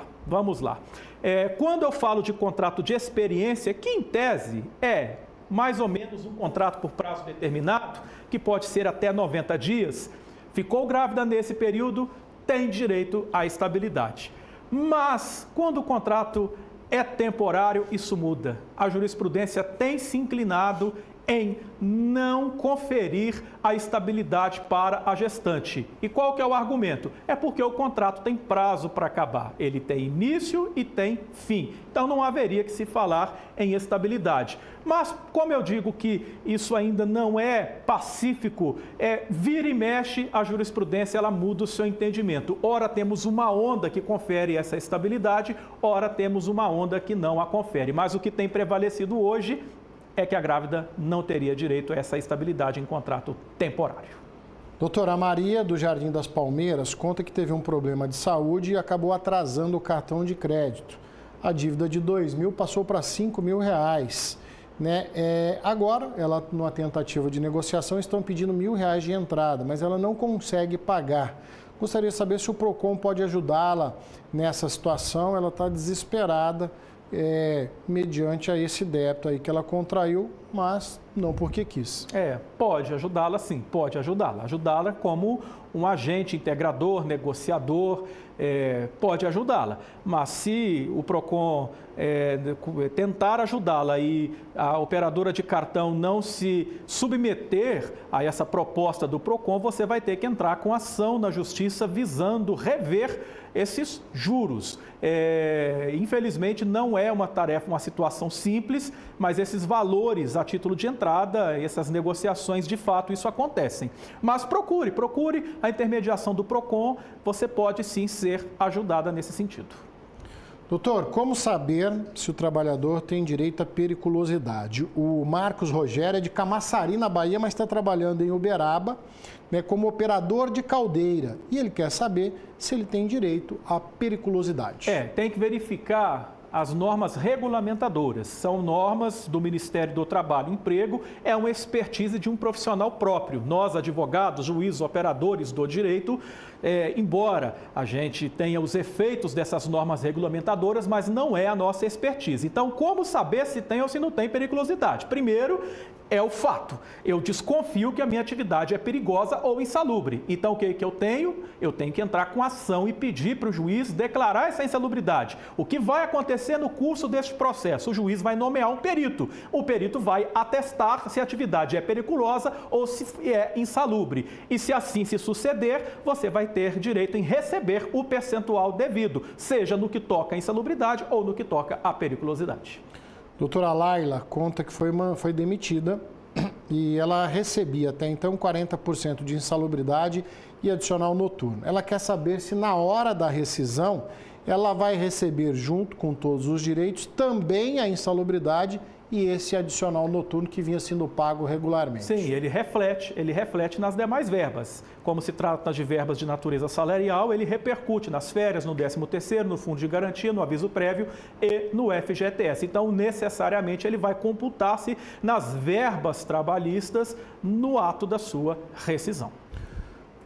Quando eu falo de contrato de experiência, que em tese é mais ou menos um contrato por prazo determinado, que pode ser até 90 dias, ficou grávida nesse período, tem direito à estabilidade. Mas, quando o contrato é temporário, isso muda. A jurisprudência tem se inclinado em não conferir a estabilidade para a gestante. E qual que é o argumento? É porque o contrato tem prazo para acabar. Ele tem início e tem fim. Então não haveria que se falar em estabilidade. Mas, como eu digo que isso ainda não é pacífico, vira e mexe, a jurisprudência ela muda o seu entendimento. Ora temos uma onda que confere essa estabilidade, ora temos uma onda que não a confere. Mas o que tem prevalecido hoje é que a grávida não teria direito a essa estabilidade em contrato temporário. Doutora Maria, do Jardim das Palmeiras, conta que teve um problema de saúde e acabou atrasando o cartão de crédito. A dívida de R$2.000 passou para R$5.000. Agora, ela, numa tentativa de negociação, estão pedindo R$1.000 de entrada, mas ela não consegue pagar. Gostaria de saber se o PROCON pode ajudá-la nessa situação. Ela está desesperada, mediante a esse débito aí que ela contraiu, mas não porque quis. Pode ajudá-la sim, pode ajudá-la. Ajudá-la como um agente integrador, negociador, pode ajudá-la. Mas se o PROCON tentar ajudá-la e a operadora de cartão não se submeter a essa proposta do PROCON, você vai ter que entrar com ação na justiça visando rever esses juros. Infelizmente não é uma tarefa, uma situação simples, mas esses valores a título de entrada, essas negociações, de fato, isso acontecem. Mas procure a intermediação do PROCON, você pode sim ser ajudada nesse sentido. Doutor, como saber se o trabalhador tem direito à periculosidade? O Marcos Rogério é de Camaçari, na Bahia, mas está trabalhando em Uberaba, como operador de caldeira. E ele quer saber se ele tem direito à periculosidade. Tem que verificar as normas regulamentadoras. São normas do Ministério do Trabalho e Emprego, é uma expertise de um profissional próprio. Nós, advogados, juízes, operadores do direito, embora a gente tenha os efeitos dessas normas regulamentadoras, mas não é a nossa expertise. Então, como saber se tem ou se não tem periculosidade? Primeiro, é o fato. Eu desconfio que a minha atividade é perigosa ou insalubre. Então, o que eu tenho? Eu tenho que entrar com ação e pedir para o juiz declarar essa insalubridade. O que vai acontecer no curso deste processo? O juiz vai nomear um perito. O perito vai atestar se a atividade é periculosa ou se é insalubre. E se assim se suceder, você vai ter direito em receber o percentual devido, seja no que toca à insalubridade ou no que toca à periculosidade. Doutora Laila conta que foi demitida e ela recebia até então 40% de insalubridade e adicional noturno. Ela quer saber se na hora da rescisão ela vai receber, junto com todos os direitos, também a insalubridade e esse adicional noturno que vinha sendo pago regularmente. Sim, ele reflete nas demais verbas. Como se trata de verbas de natureza salarial, ele repercute nas férias, no 13º, no fundo de garantia, no aviso prévio e no FGTS. Então, necessariamente, ele vai computar-se nas verbas trabalhistas no ato da sua rescisão.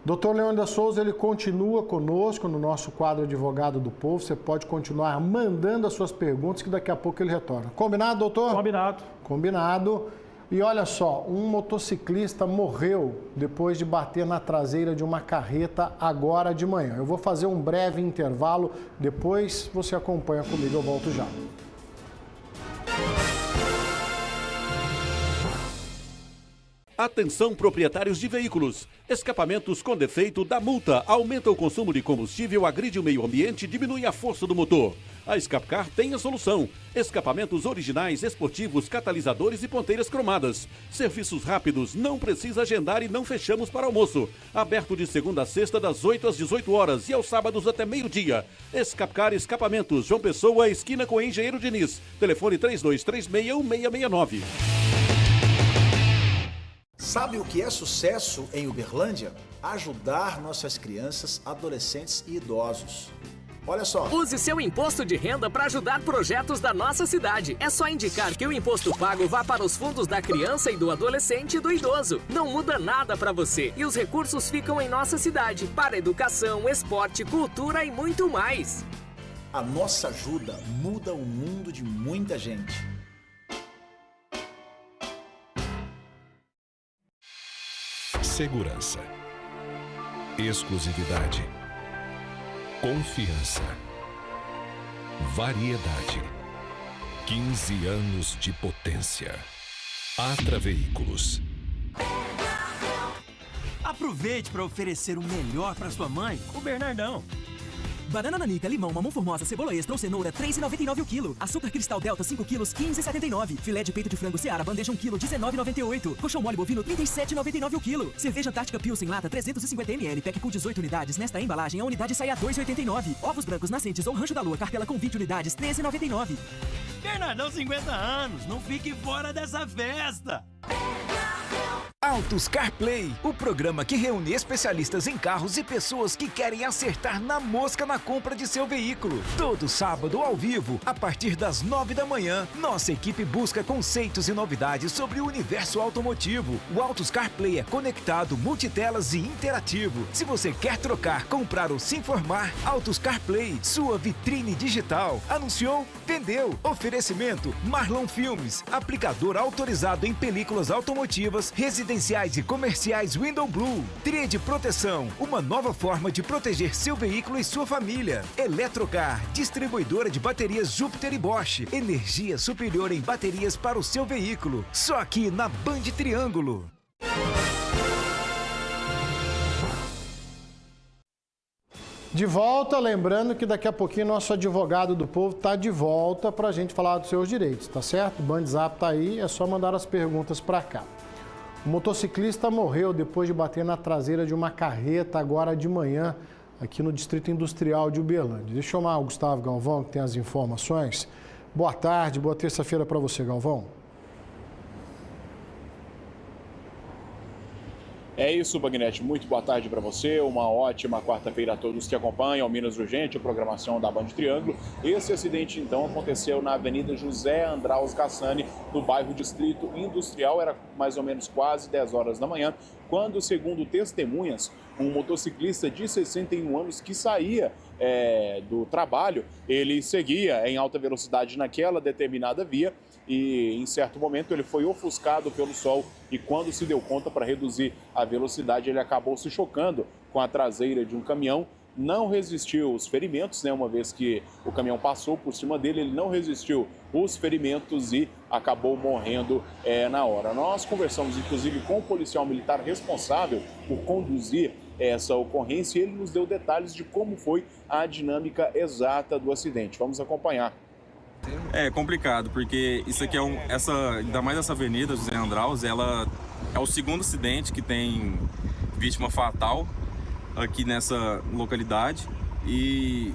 Doutor Leônidas Souza, ele continua conosco no nosso quadro Advogado do Povo. Você pode continuar mandando as suas perguntas que daqui a pouco ele retorna. Combinado, doutor? Combinado. Combinado. E olha só, um motociclista morreu depois de bater na traseira de uma carreta agora de manhã. Eu vou fazer um breve intervalo, depois você acompanha comigo, eu volto já. Atenção, proprietários de veículos. Escapamentos com defeito dá multa, aumenta o consumo de combustível, agride o meio ambiente e diminui a força do motor. A Escapcar tem a solução. Escapamentos originais, esportivos, catalisadores e ponteiras cromadas. Serviços rápidos, não precisa agendar e não fechamos para almoço. Aberto de segunda a sexta, das 8 às 18 horas e aos sábados até meio-dia. Escapcar Escapamentos, João Pessoa, esquina com Engenheiro Diniz. Telefone 3236-1669. Sabe o que é sucesso em Uberlândia? Ajudar nossas crianças, adolescentes e idosos. Olha só. Use seu imposto de renda para ajudar projetos da nossa cidade. É só indicar que o imposto pago vá para os fundos da criança e do adolescente e do idoso. Não muda nada para você e os recursos ficam em nossa cidade para educação, esporte, cultura e muito mais. A nossa ajuda muda o mundo de muita gente. Segurança, exclusividade, confiança, variedade, 15 anos de potência. Atra Veículos. Aproveite para oferecer o melhor para sua mãe, o Bernardão. Banana nanica, limão, mamão formosa, cebola extra ou cenoura, R$ 3,99 o quilo. Açúcar cristal delta, 5 quilos, R$ 15,79. Filé de peito de frango Seara, bandeja 1 quilo, R$ 19,98. Colchão mole bovino, R$ 37,99 o quilo. Cerveja Antártica Pilsen lata, 350 ml, pack com 18 unidades. Nesta embalagem, a unidade sai a R$ 2,89. Ovos brancos nascentes ou rancho da lua, cartela com 20 unidades, R$ 13,99. Bernardão, 50 anos, não fique fora dessa festa. Autos CarPlay, o programa que reúne especialistas em carros e pessoas que querem acertar na mosca na compra de seu veículo. Todo sábado ao vivo, a partir das 9 da manhã, nossa equipe busca conceitos e novidades sobre o universo automotivo. O Autos CarPlay é conectado, multitelas e interativo. Se você quer trocar, comprar ou se informar, Autos CarPlay, sua vitrine digital. Anunciou? Vendeu. Oferecimento Marlon Filmes, aplicador autorizado em películas automotivas, residenciais e comerciais Window Blue. Tríade Proteção, uma nova forma de proteger seu veículo e sua família. Eletrocar, distribuidora de baterias Júpiter e Bosch. Energia superior em baterias para o seu veículo. Só aqui na Band Triângulo. De volta, lembrando que daqui a pouquinho nosso advogado do povo está de volta para a gente falar dos seus direitos, tá certo? O Band Zap tá aí, é só mandar as perguntas para cá. O motociclista morreu depois de bater na traseira de uma carreta agora de manhã, aqui no Distrito Industrial de Uberlândia. Deixa eu chamar o Gustavo Galvão, que tem as informações. Boa tarde, boa terça-feira para você, Galvão. É isso, Bagnetti. Muito boa tarde para você. Uma ótima quarta-feira a todos que acompanham o Minas Urgente, a programação da Band Triângulo. Esse acidente, então, aconteceu na Avenida José Andraus Cassani, no bairro Distrito Industrial. Era mais ou menos quase 10 horas da manhã, quando, segundo testemunhas, um motociclista de 61 anos que saía do trabalho, ele seguia em alta velocidade naquela determinada via e, em certo momento, ele foi ofuscado pelo sol e, quando se deu conta para reduzir a velocidade, ele acabou se chocando com a traseira de um caminhão. Não resistiu os ferimentos, né? Uma vez que o caminhão passou por cima dele, ele não resistiu os ferimentos e acabou morrendo na hora. Nós conversamos, inclusive, com o policial militar responsável por conduzir essa ocorrência e ele nos deu detalhes de como foi a dinâmica exata do acidente. Vamos acompanhar. É complicado, porque isso aqui ainda mais essa avenida José Andraus, ela é o segundo acidente que tem vítima fatal aqui nessa localidade e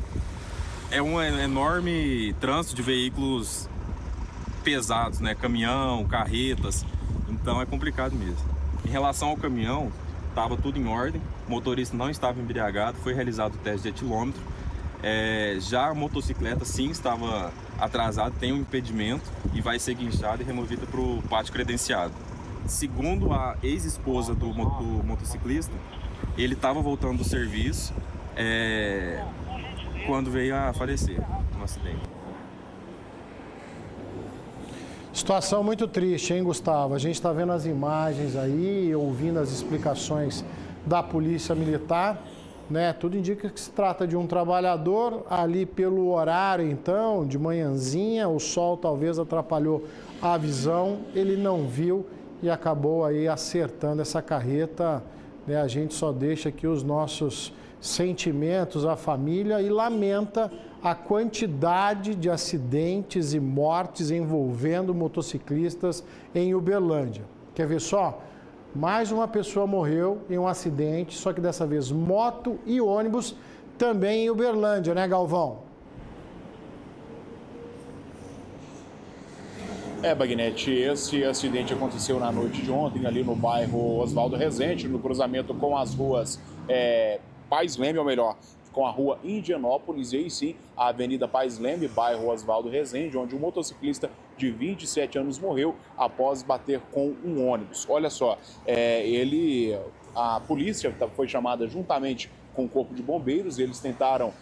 é um enorme trânsito de veículos pesados, né? Caminhão, carretas, então é complicado mesmo. Em relação ao caminhão, estava tudo em ordem, o motorista não estava embriagado, foi realizado o teste de etilômetro. Já a motocicleta sim estava atrasada, tem um impedimento e vai ser guinchada e removida para o pátio credenciado. Segundo a ex-esposa do motociclista, ele estava voltando do serviço quando veio a falecer no acidente. Situação muito triste, hein, Gustavo? A gente está vendo as imagens aí, ouvindo as explicações da Polícia Militar, né? Tudo indica que se trata de um trabalhador ali pelo horário, então, de manhãzinha, o sol talvez atrapalhou a visão, ele não viu e acabou aí acertando essa carreta, né? A gente só deixa aqui os nossos sentimentos à família e lamenta a quantidade de acidentes e mortes envolvendo motociclistas em Uberlândia. Quer ver só? Mais uma pessoa morreu em um acidente, só que dessa vez moto e ônibus também em Uberlândia, né, Galvão? Bagnete, esse acidente aconteceu na noite de ontem, ali no bairro Oswaldo Rezende, no cruzamento com as ruas Pais Leme, ou melhor, com a rua Indianópolis, e aí sim, a Avenida Pais Leme, bairro Oswaldo Rezende, onde um motociclista de 27 anos morreu após bater com um ônibus. Olha só, a polícia foi chamada juntamente com o Corpo de Bombeiros, eles tentaram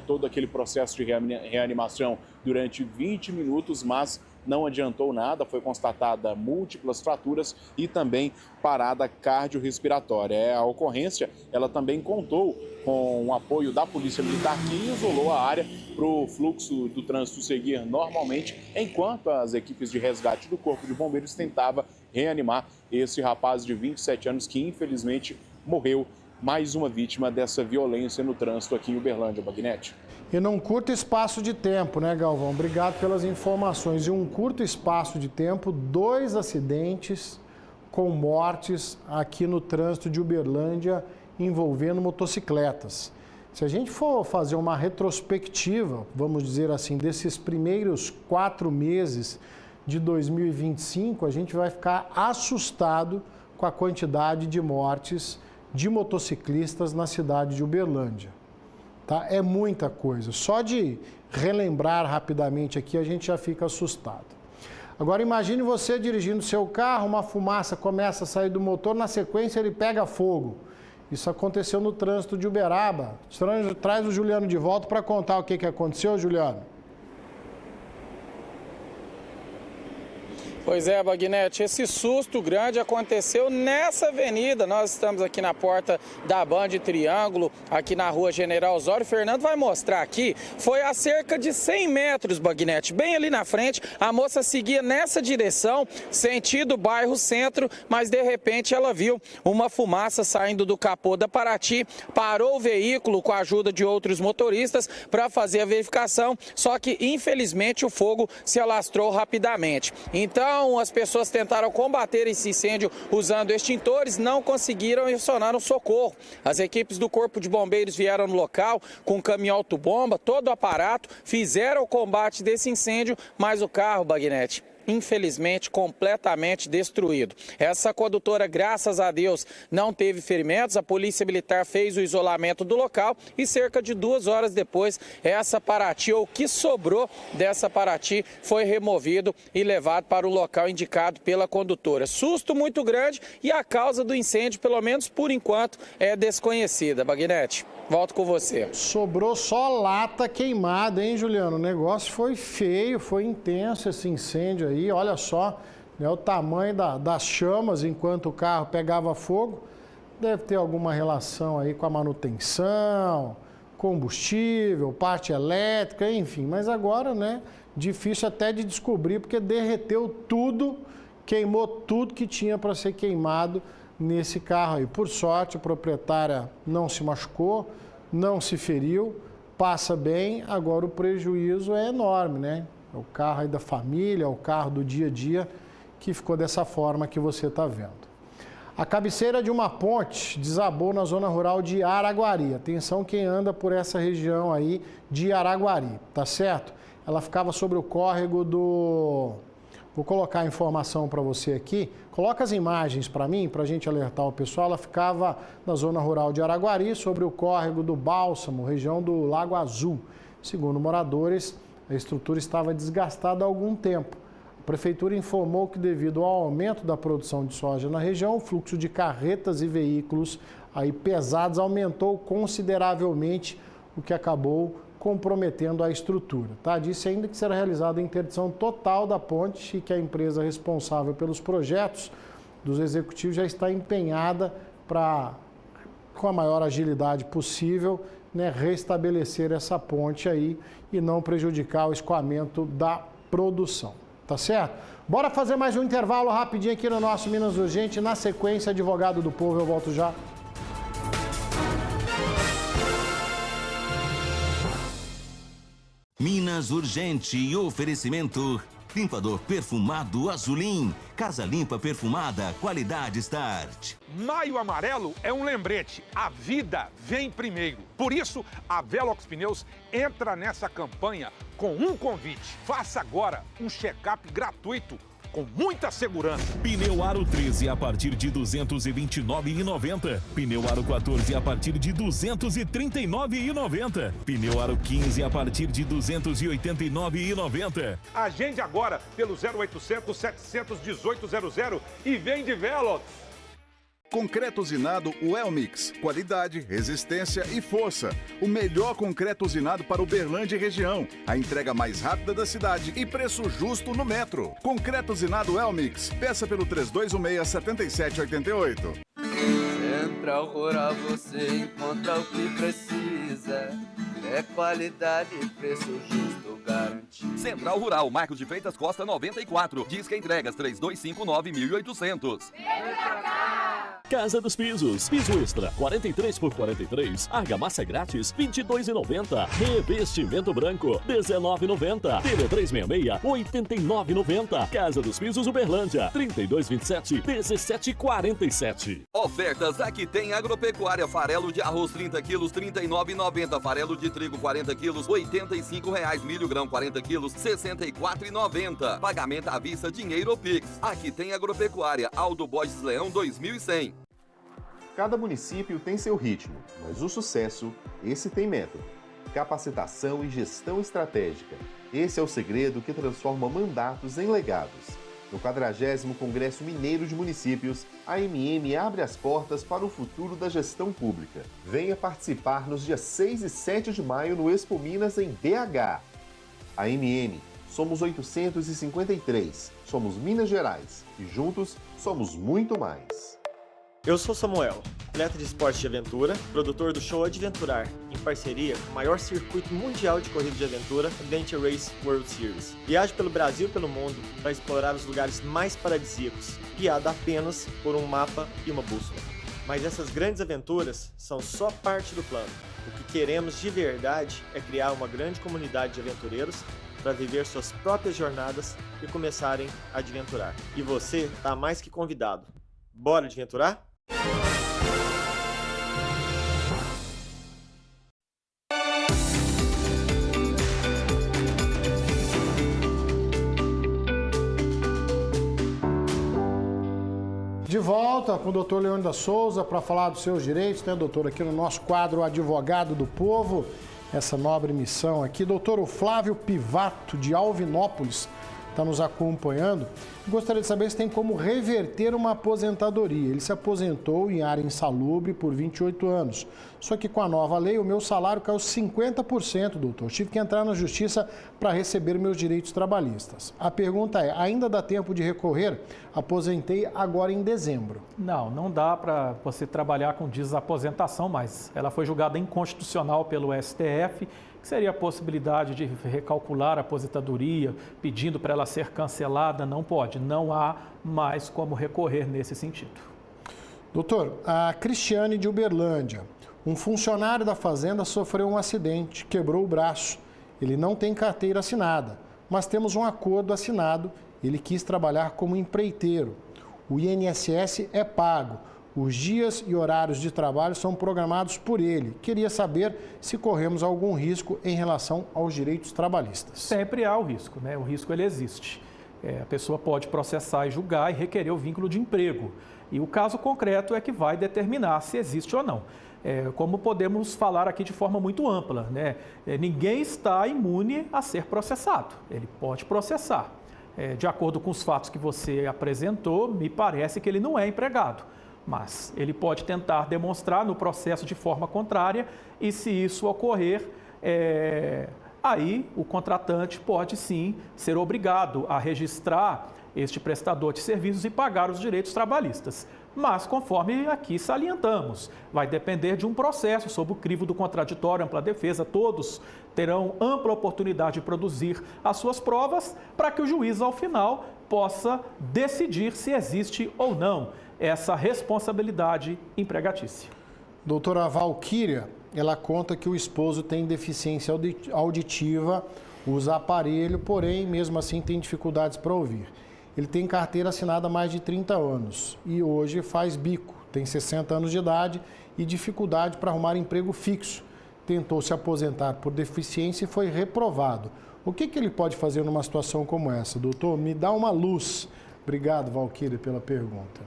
todo aquele processo de reanimação durante 20 minutos, mas não adiantou nada, foi constatada múltiplas fraturas e também parada cardiorrespiratória. A ocorrência, ela também contou com o apoio da Polícia Militar, que isolou a área para o fluxo do trânsito seguir normalmente, enquanto as equipes de resgate do Corpo de Bombeiros tentavam reanimar esse rapaz de 27 anos que infelizmente morreu. Mais uma vítima dessa violência no trânsito aqui em Uberlândia, Bagnete. E num curto espaço de tempo, né, Galvão? Obrigado pelas informações. Em um curto espaço de tempo, 2 acidentes com mortes aqui no trânsito de Uberlândia envolvendo motocicletas. Se a gente for fazer uma retrospectiva, vamos dizer assim, desses primeiros 4 meses de 2025, a gente vai ficar assustado com a quantidade de mortes de motociclistas na cidade de Uberlândia. Tá? É muita coisa. Só de relembrar rapidamente aqui, a gente já fica assustado. Agora imagine você dirigindo seu carro, uma fumaça começa a sair do motor, na sequência ele pega fogo. Isso aconteceu no trânsito de Uberaba. Traz o Juliano de volta para contar o que aconteceu, Juliano. Pois é, Bagnete, esse susto grande aconteceu nessa avenida. Nós estamos aqui na porta da Band Triângulo, aqui na rua General Osório. O Fernando vai mostrar aqui. Foi a cerca de 100 metros, Bagnete, bem ali na frente. A moça seguia nessa direção, sentido bairro Centro, mas de repente ela viu uma fumaça saindo do capô da Paraty, parou o veículo com a ajuda de outros motoristas para fazer a verificação, só que infelizmente o fogo se alastrou rapidamente. Então, as pessoas tentaram combater esse incêndio usando extintores, não conseguiram e acionaram socorro. As equipes do Corpo de Bombeiros vieram no local com um caminhão autobomba, todo o aparato, fizeram o combate desse incêndio, mas o carro, Bagnete, infelizmente completamente destruído. Essa condutora, graças a Deus, não teve ferimentos. A Polícia Militar fez o isolamento do local e cerca de 2 horas depois, essa Paraty, ou o que sobrou dessa Paraty, foi removido e levado para o local indicado pela condutora. Susto muito grande e a causa do incêndio, pelo menos por enquanto, é desconhecida. Bagnete, volto com você. Sobrou só lata queimada, hein, Juliano? O negócio foi feio, foi intenso esse incêndio aí. Olha só, né, o tamanho das chamas enquanto o carro pegava fogo. Deve ter alguma relação aí com a manutenção, combustível, parte elétrica, enfim. Mas agora, né, difícil até de descobrir, porque derreteu tudo, queimou tudo que tinha para ser queimado nesse carro aí. Por sorte, a proprietária não se machucou, não se feriu, passa bem. Agora o prejuízo é enorme, né? É o carro aí da família, é o carro do dia a dia que ficou dessa forma que você está vendo. A cabeceira de uma ponte desabou na zona rural de Araguari. Atenção quem anda por essa região aí de Araguari, tá certo? Ela ficava sobre o córrego do... Vou colocar a informação para você aqui. Coloca as imagens para mim, para a gente alertar o pessoal. Ela ficava na zona rural de Araguari, sobre o córrego do Bálsamo, região do Lago Azul. Segundo moradores, a estrutura estava desgastada há algum tempo. A prefeitura informou que, devido ao aumento da produção de soja na região, o fluxo de carretas e veículos aí pesados aumentou consideravelmente, o que acabou comprometendo a estrutura. Tá? Disse ainda que será realizada a interdição total da ponte e que a empresa responsável pelos projetos dos executivos já está empenhada para, com a maior agilidade possível, né, restabelecer essa ponte aí e não prejudicar o escoamento da produção. Tá certo? Bora fazer mais um intervalo rapidinho aqui no nosso Minas Urgente. Na sequência, advogado do povo, eu volto já. Minas Urgente e oferecimento. Limpador perfumado Azulim. Casa limpa perfumada, qualidade Start. Maio Amarelo é um lembrete. A vida vem primeiro. Por isso, a Velox Pneus entra nessa campanha com um convite. Faça agora um check-up gratuito com muita segurança. Pneu Aro 13 a partir de R$ 229,90. Pneu Aro 14 a partir de R$ 239,90. Pneu Aro 15 a partir de R$ 289,90. Agende agora pelo 0800 700 1800 e vem de Velox. Concreto usinado Welmix. Qualidade, resistência e força. O melhor concreto usinado para Uberlândia e região. A entrega mais rápida da cidade e preço justo no metro. Concreto usinado Welmix. Peça pelo 3216-7788. Central Rural, você encontra o que precisa. É qualidade e preço justo garantido. Central Rural, Marcos de Freitas Costa 94. Disque entregas 3259-1800. Casa dos Pisos. Piso extra, 43 por 43. Argamassa grátis, R$ 22,90. Revestimento branco, R$ 19,90. Tele 366, R$ 89,90. Casa dos Pisos Uberlândia, 3227, 1747. Ofertas aqui tem agropecuária. Farelo de arroz 30 quilos, R$ 39,90. Farelo de trigo 40 quilos, R$ 85,00. Milho grão 40 quilos, R$ 64,90. Pagamento à vista, dinheiro ou Pix. Aqui tem agropecuária. Aldo Borges Leão 2100. Cada município tem seu ritmo, mas o sucesso, esse tem método. Capacitação e gestão estratégica. Esse é o segredo que transforma mandatos em legados. No 40º Congresso Mineiro de Municípios, a MM abre as portas para o futuro da gestão pública. Venha participar nos dias 6 e 7 de maio no Expo Minas em BH. A MM, somos 853, somos Minas Gerais e juntos somos muito mais. Eu sou Samuel, atleta de esporte de aventura, produtor do show Adventurar, em parceria com o maior circuito mundial de corrida de aventura, Adventure Race World Series. Viajo pelo Brasil e pelo mundo para explorar os lugares mais paradisíacos, guiado apenas por um mapa e uma bússola. Mas essas grandes aventuras são só parte do plano. O que queremos de verdade é criar uma grande comunidade de aventureiros para viver suas próprias jornadas e começarem a adventurar. E você está mais que convidado. Bora adventurar? De volta com o doutor Leônidas Souza para falar dos seus direitos, né, doutor? Aqui no nosso quadro Advogado do Povo, essa nobre missão aqui. Doutor, o Flávio Pivato, de Alvinópolis, está nos acompanhando. Gostaria de saber se tem como reverter uma aposentadoria. Ele se aposentou em área insalubre por 28 anos. Só que com a nova lei, o meu salário caiu 50%, doutor. Tive que entrar na justiça para receber meus direitos trabalhistas. A pergunta é, ainda dá tempo de recorrer? Aposentei agora em dezembro. Não dá para você trabalhar com desaposentação, mas ela foi julgada inconstitucional pelo STF, que seria a possibilidade de recalcular a aposentadoria, pedindo para ela ser cancelada, não pode. Não há mais como recorrer nesse sentido. Doutor, a Cristiane de Uberlândia, um funcionário da fazenda sofreu um acidente, quebrou o braço. Ele não tem carteira assinada, mas temos um acordo assinado. Ele quis trabalhar como empreiteiro. O INSS é pago. Os dias e horários de trabalho são programados por ele. Queria saber se corremos algum risco em relação aos direitos trabalhistas. Sempre há o risco, né? O risco ele existe. A pessoa pode processar e julgar e requerer o vínculo de emprego. E o caso concreto é que vai determinar se existe ou não. Como podemos falar aqui de forma muito ampla, né? Ninguém está imune a ser processado. Ele pode processar. De acordo com os fatos que você apresentou, me parece que ele não é empregado. Mas ele pode tentar demonstrar no processo de forma contrária e, se isso ocorrer, aí o contratante pode sim ser obrigado a registrar este prestador de serviços e pagar os direitos trabalhistas. Mas, conforme aqui salientamos, vai depender de um processo sob o crivo do contraditório, ampla defesa. Todos terão ampla oportunidade de produzir as suas provas para que o juiz, ao final, possa decidir se existe ou não essa responsabilidade empregatícia. Doutora Valquíria, ela conta que o esposo tem deficiência auditiva, usa aparelho, porém, mesmo assim, tem dificuldades para ouvir. Ele tem carteira assinada há mais de 30 anos e hoje faz bico, tem 60 anos de idade e dificuldade para arrumar emprego fixo. Tentou se aposentar por deficiência e foi reprovado. O que ele pode fazer numa situação como essa? Doutor, me dá uma luz. Obrigado, Valquíria, pela pergunta.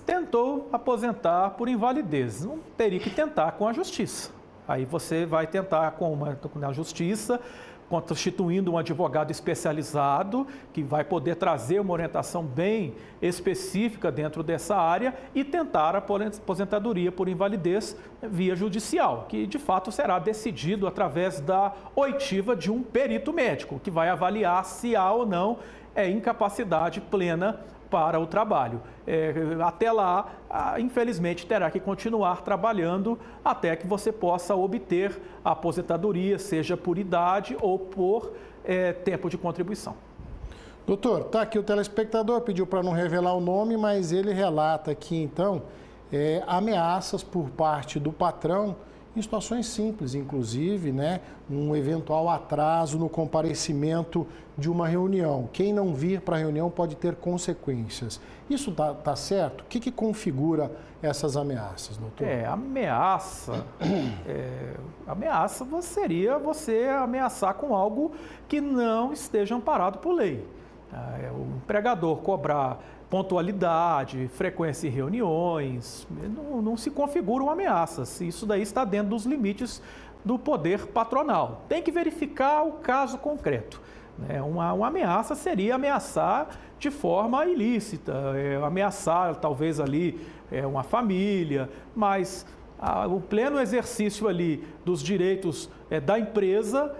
Tentou aposentar por invalidez. Não teria que tentar com a justiça. Aí você vai tentar com a justiça, constituindo um advogado especializado que vai poder trazer uma orientação bem específica dentro dessa área e tentar a aposentadoria por invalidez via judicial, que de fato será decidido através da oitiva de um perito médico, que vai avaliar se há ou não incapacidade plena para o trabalho. Até lá, infelizmente, terá que continuar trabalhando até que você possa obter a aposentadoria, seja por idade ou por tempo de contribuição. Doutor, está aqui o telespectador, pediu para não revelar o nome, mas ele relata aqui, então, ameaças por parte do patrão em situações simples, inclusive, né, um eventual atraso no comparecimento de uma reunião. Quem não vir para a reunião pode ter consequências. Isso tá certo? O que configura essas ameaças, doutor? Ameaça seria você ameaçar com algo que não esteja amparado por lei. O empregador cobrar pontualidade, frequência em reuniões, não se configuram ameaças. Isso daí está dentro dos limites do poder patronal. Tem que verificar o caso concreto. Uma ameaça seria ameaçar de forma ilícita, ameaçar talvez ali uma família, mas o pleno exercício ali dos direitos da empresa,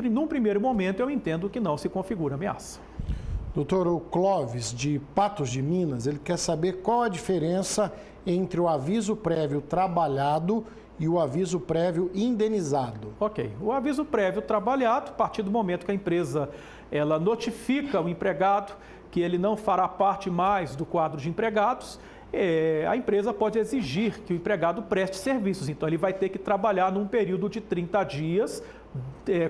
num primeiro momento eu entendo que não se configura ameaça. Doutor, o Clóvis, de Patos de Minas, ele quer saber qual a diferença entre o aviso prévio trabalhado e o aviso prévio indenizado. Ok. O aviso prévio trabalhado, a partir do momento que a empresa ela notifica o empregado que ele não fará parte mais do quadro de empregados, a empresa pode exigir que o empregado preste serviços. Então, ele vai ter que trabalhar num período de 30 dias,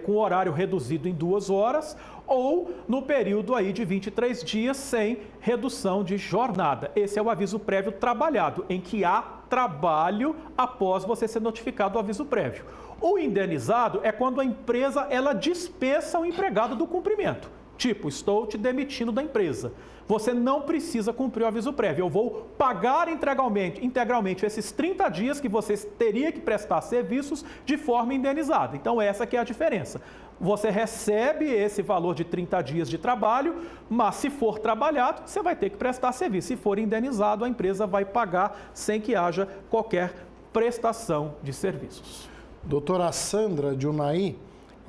com horário reduzido em 2 horas, ou no período aí de 23 dias sem redução de jornada. Esse é o aviso prévio trabalhado, em que há trabalho após você ser notificado do aviso prévio. O indenizado é quando a empresa ela dispensa o empregado do cumprimento. Tipo, estou te demitindo da empresa. Você não precisa cumprir o aviso prévio. Eu vou pagar integralmente esses 30 dias que você teria que prestar serviços de forma indenizada. Então, essa que é a diferença. Você recebe esse valor de 30 dias de trabalho, mas se for trabalhado, você vai ter que prestar serviço. Se for indenizado, a empresa vai pagar sem que haja qualquer prestação de serviços. Doutora Sandra de Unai,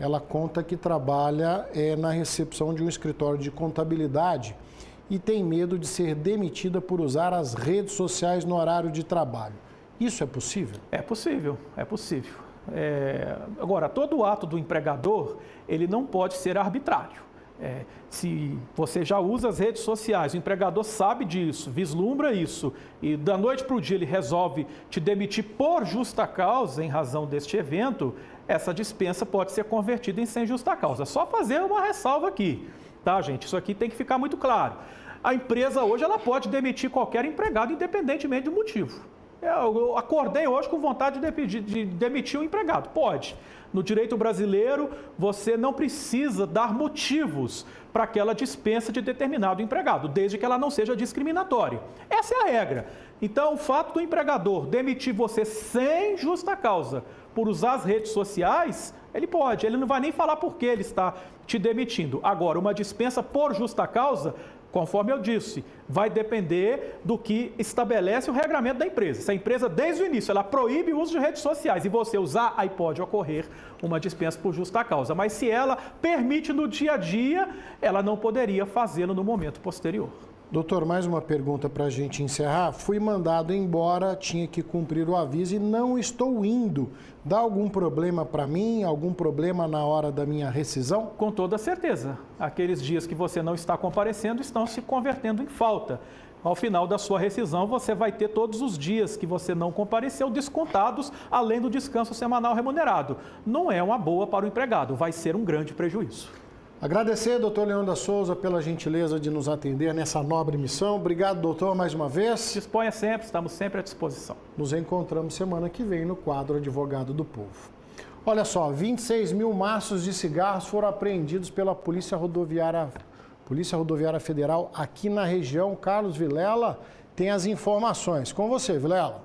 ela conta que trabalha na recepção de um escritório de contabilidade e tem medo de ser demitida por usar as redes sociais no horário de trabalho. Isso é possível? É possível, é possível. Agora, todo ato do empregador, ele não pode ser arbitrário. Se você já usa as redes sociais, o empregador sabe disso, vislumbra isso, e da noite para o dia ele resolve te demitir por justa causa em razão deste evento, essa dispensa pode ser convertida em sem justa causa. É só fazer uma ressalva aqui, tá, gente? Isso aqui tem que ficar muito claro. A empresa hoje ela pode demitir qualquer empregado independentemente do motivo. Eu acordei hoje com vontade de demitir um empregado. Pode. No direito brasileiro, você não precisa dar motivos para aquela dispensa de determinado empregado, desde que ela não seja discriminatória. Essa é a regra. Então, o fato do empregador demitir você sem justa causa por usar as redes sociais, ele pode. Ele não vai nem falar por que ele está te demitindo. Agora, uma dispensa por justa causa, conforme eu disse, vai depender do que estabelece o regramento da empresa. Se a empresa, desde o início, ela proíbe o uso de redes sociais e você usar, aí pode ocorrer uma dispensa por justa causa. Mas se ela permite no dia a dia, ela não poderia fazê-lo no momento posterior. Doutor, mais uma pergunta para a gente encerrar. Fui mandado embora, tinha que cumprir o aviso e não estou indo. Dá algum problema para mim? Algum problema na hora da minha rescisão? Com toda certeza. Aqueles dias que você não está comparecendo estão se convertendo em falta. Ao final da sua rescisão, você vai ter todos os dias que você não compareceu descontados, além do descanso semanal remunerado. Não é uma boa para o empregado, vai ser um grande prejuízo. Agradecer, doutor Leão da Souza, pela gentileza de nos atender nessa nobre missão. Obrigado, doutor, mais uma vez. Disponha sempre, estamos sempre à disposição. Nos encontramos semana que vem no quadro Advogado do Povo. Olha só, 26 mil maços de cigarros foram apreendidos pela Polícia Rodoviária Federal aqui na região. Carlos Vilela tem as informações. Com você, Vilela.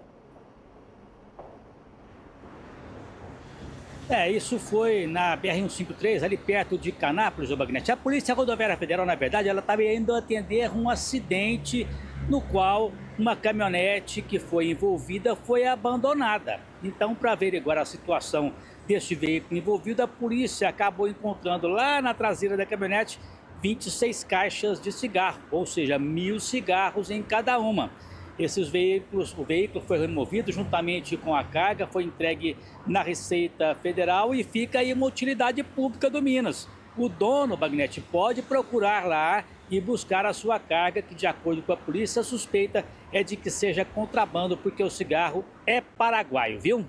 Isso foi na BR-153, ali perto de Canápolis, o Bagnete. A Polícia Rodoviária Federal, na verdade, ela estava indo atender um acidente no qual uma caminhonete que foi envolvida foi abandonada. Então, para averiguar a situação deste veículo envolvido, a polícia acabou encontrando lá na traseira da caminhonete 26 caixas de cigarro, ou seja, 1.000 cigarros em cada uma. O veículo foi removido juntamente com a carga, foi entregue na Receita Federal e fica aí uma utilidade pública do Minas. O dono, Bagnete, pode procurar lá e buscar a sua carga, que de acordo com a polícia, a suspeita é de que seja contrabando, porque o cigarro é paraguaio, viu?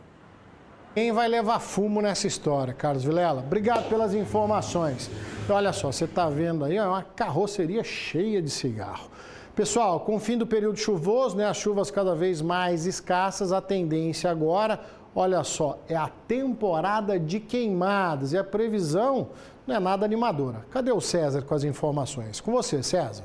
Quem vai levar fumo nessa história, Carlos Vilela? Obrigado pelas informações. Olha só, você está vendo aí, é uma carroceria cheia de cigarro. Pessoal, com o fim do período chuvoso, as chuvas cada vez mais escassas, a tendência agora, olha só, é a temporada de queimadas. E a previsão não é nada animadora. Cadê o César com as informações? Com você, César.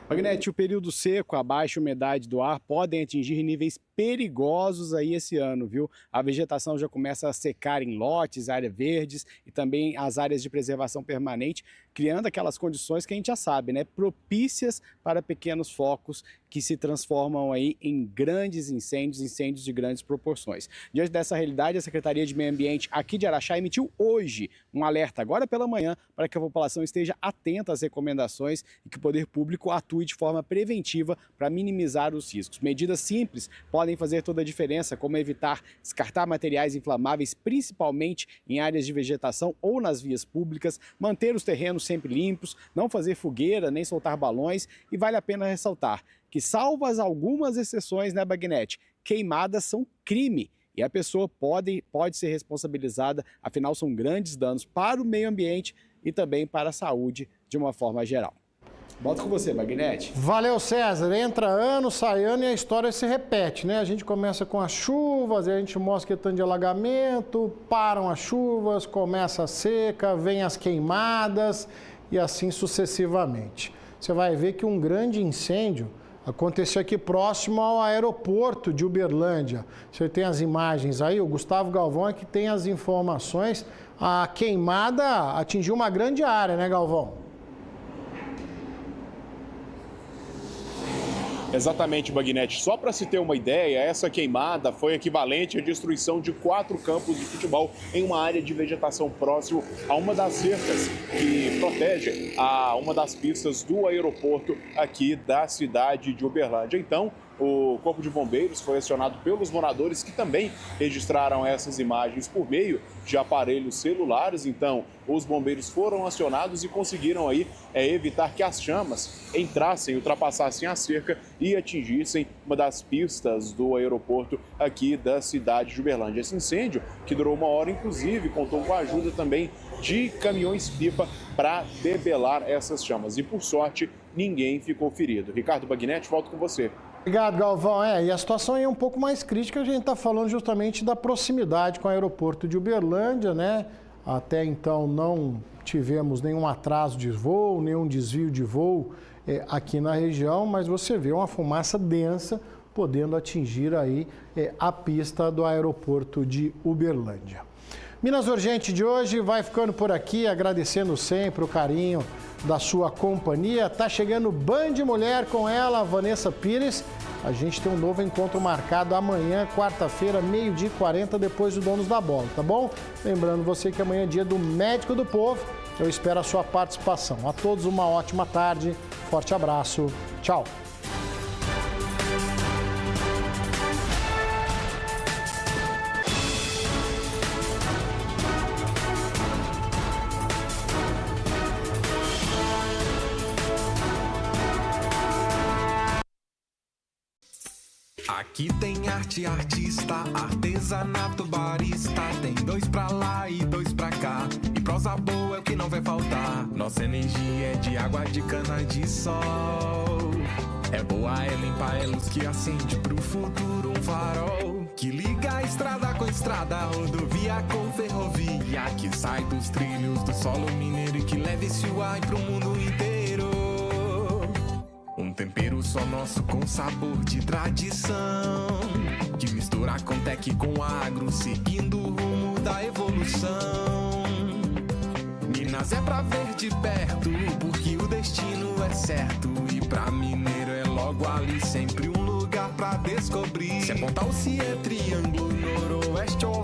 Bagnete, o período seco, a baixa umidade do ar podem atingir níveis perigosos aí esse ano, viu? A vegetação já começa a secar em lotes, áreas verdes e também as áreas de preservação permanente, criando aquelas condições que a gente já sabe, né? Propícias para pequenos focos que se transformam aí em grandes incêndios de grandes proporções. Diante dessa realidade, a Secretaria de Meio Ambiente aqui de Araxá emitiu hoje um alerta, agora pela manhã, para que a população esteja atenta às recomendações e que o poder público atue de forma preventiva para minimizar os riscos. Medidas simples podem fazer toda a diferença, como evitar descartar materiais inflamáveis, principalmente em áreas de vegetação ou nas vias públicas, manter os terrenos sempre limpos, não fazer fogueira nem soltar balões, e vale a pena ressaltar que, salvas algumas exceções, né, Bagnete, queimadas são crime e a pessoa pode ser responsabilizada, afinal são grandes danos para o meio ambiente e também para a saúde de uma forma geral. Volto com você, Bagnete. Valeu, César. Entra ano, sai ano e a história se repete, né? A gente começa com as chuvas, a gente mostra que é tanto de alagamento, param as chuvas, começa a seca, vem as queimadas e assim sucessivamente. Você vai ver que um grande incêndio aconteceu aqui próximo ao aeroporto de Uberlândia. Você tem as imagens aí, o Gustavo Galvão é que tem as informações. A queimada atingiu uma grande área, né, Galvão? Exatamente, Bagnete. Só para se ter uma ideia, essa queimada foi equivalente à destruição de 4 campos de futebol em uma área de vegetação próximo a uma das cercas que protege uma das pistas do aeroporto aqui da cidade de Uberlândia. Então, o Corpo de Bombeiros foi acionado pelos moradores que também registraram essas imagens por meio de aparelhos celulares. Então, os bombeiros foram acionados e conseguiram aí evitar que as chamas entrassem, ultrapassassem a cerca e atingissem uma das pistas do aeroporto aqui da cidade de Uberlândia. Esse incêndio, que durou 1 hora, inclusive, contou com a ajuda também de caminhões-pipa para debelar essas chamas. E, por sorte, ninguém ficou ferido. Ricardo Bagnete, volto com você. Obrigado, Galvão. E a situação aí é um pouco mais crítica, a gente está falando justamente da proximidade com o aeroporto de Uberlândia, né? Até então não tivemos nenhum atraso de voo, nenhum desvio de voo aqui na região, mas você vê uma fumaça densa podendo atingir aí a pista do aeroporto de Uberlândia. Minas Urgente de hoje vai ficando por aqui, agradecendo sempre o carinho da sua companhia. Tá chegando Band Mulher com ela, Vanessa Pires. A gente tem um novo encontro marcado amanhã, quarta-feira, 12h40, depois do Donos da Bola, tá bom? Lembrando você que amanhã é dia do Médico do Povo. Eu espero a sua participação. A todos uma ótima tarde, forte abraço, tchau. Aqui tem arte, artista, artesanato, barista. Tem 2 pra lá e 2 pra cá. E prosa boa é o que não vai faltar. Nossa energia é de água de cana de sol. É boa, é limpa, é luz que acende pro futuro um farol. Que liga a estrada com estrada, rodovia com ferrovia. Que sai dos trilhos do solo mineiro e que leva esse ar pro mundo inteiro. Um tempero só nosso com sabor de tradição, que mistura com tech com agro, seguindo o rumo da evolução. Minas é pra ver de perto, porque o destino é certo. E pra mineiro é logo ali, sempre um lugar pra descobrir. Se é Pontal, se é Triângulo, Noroeste ou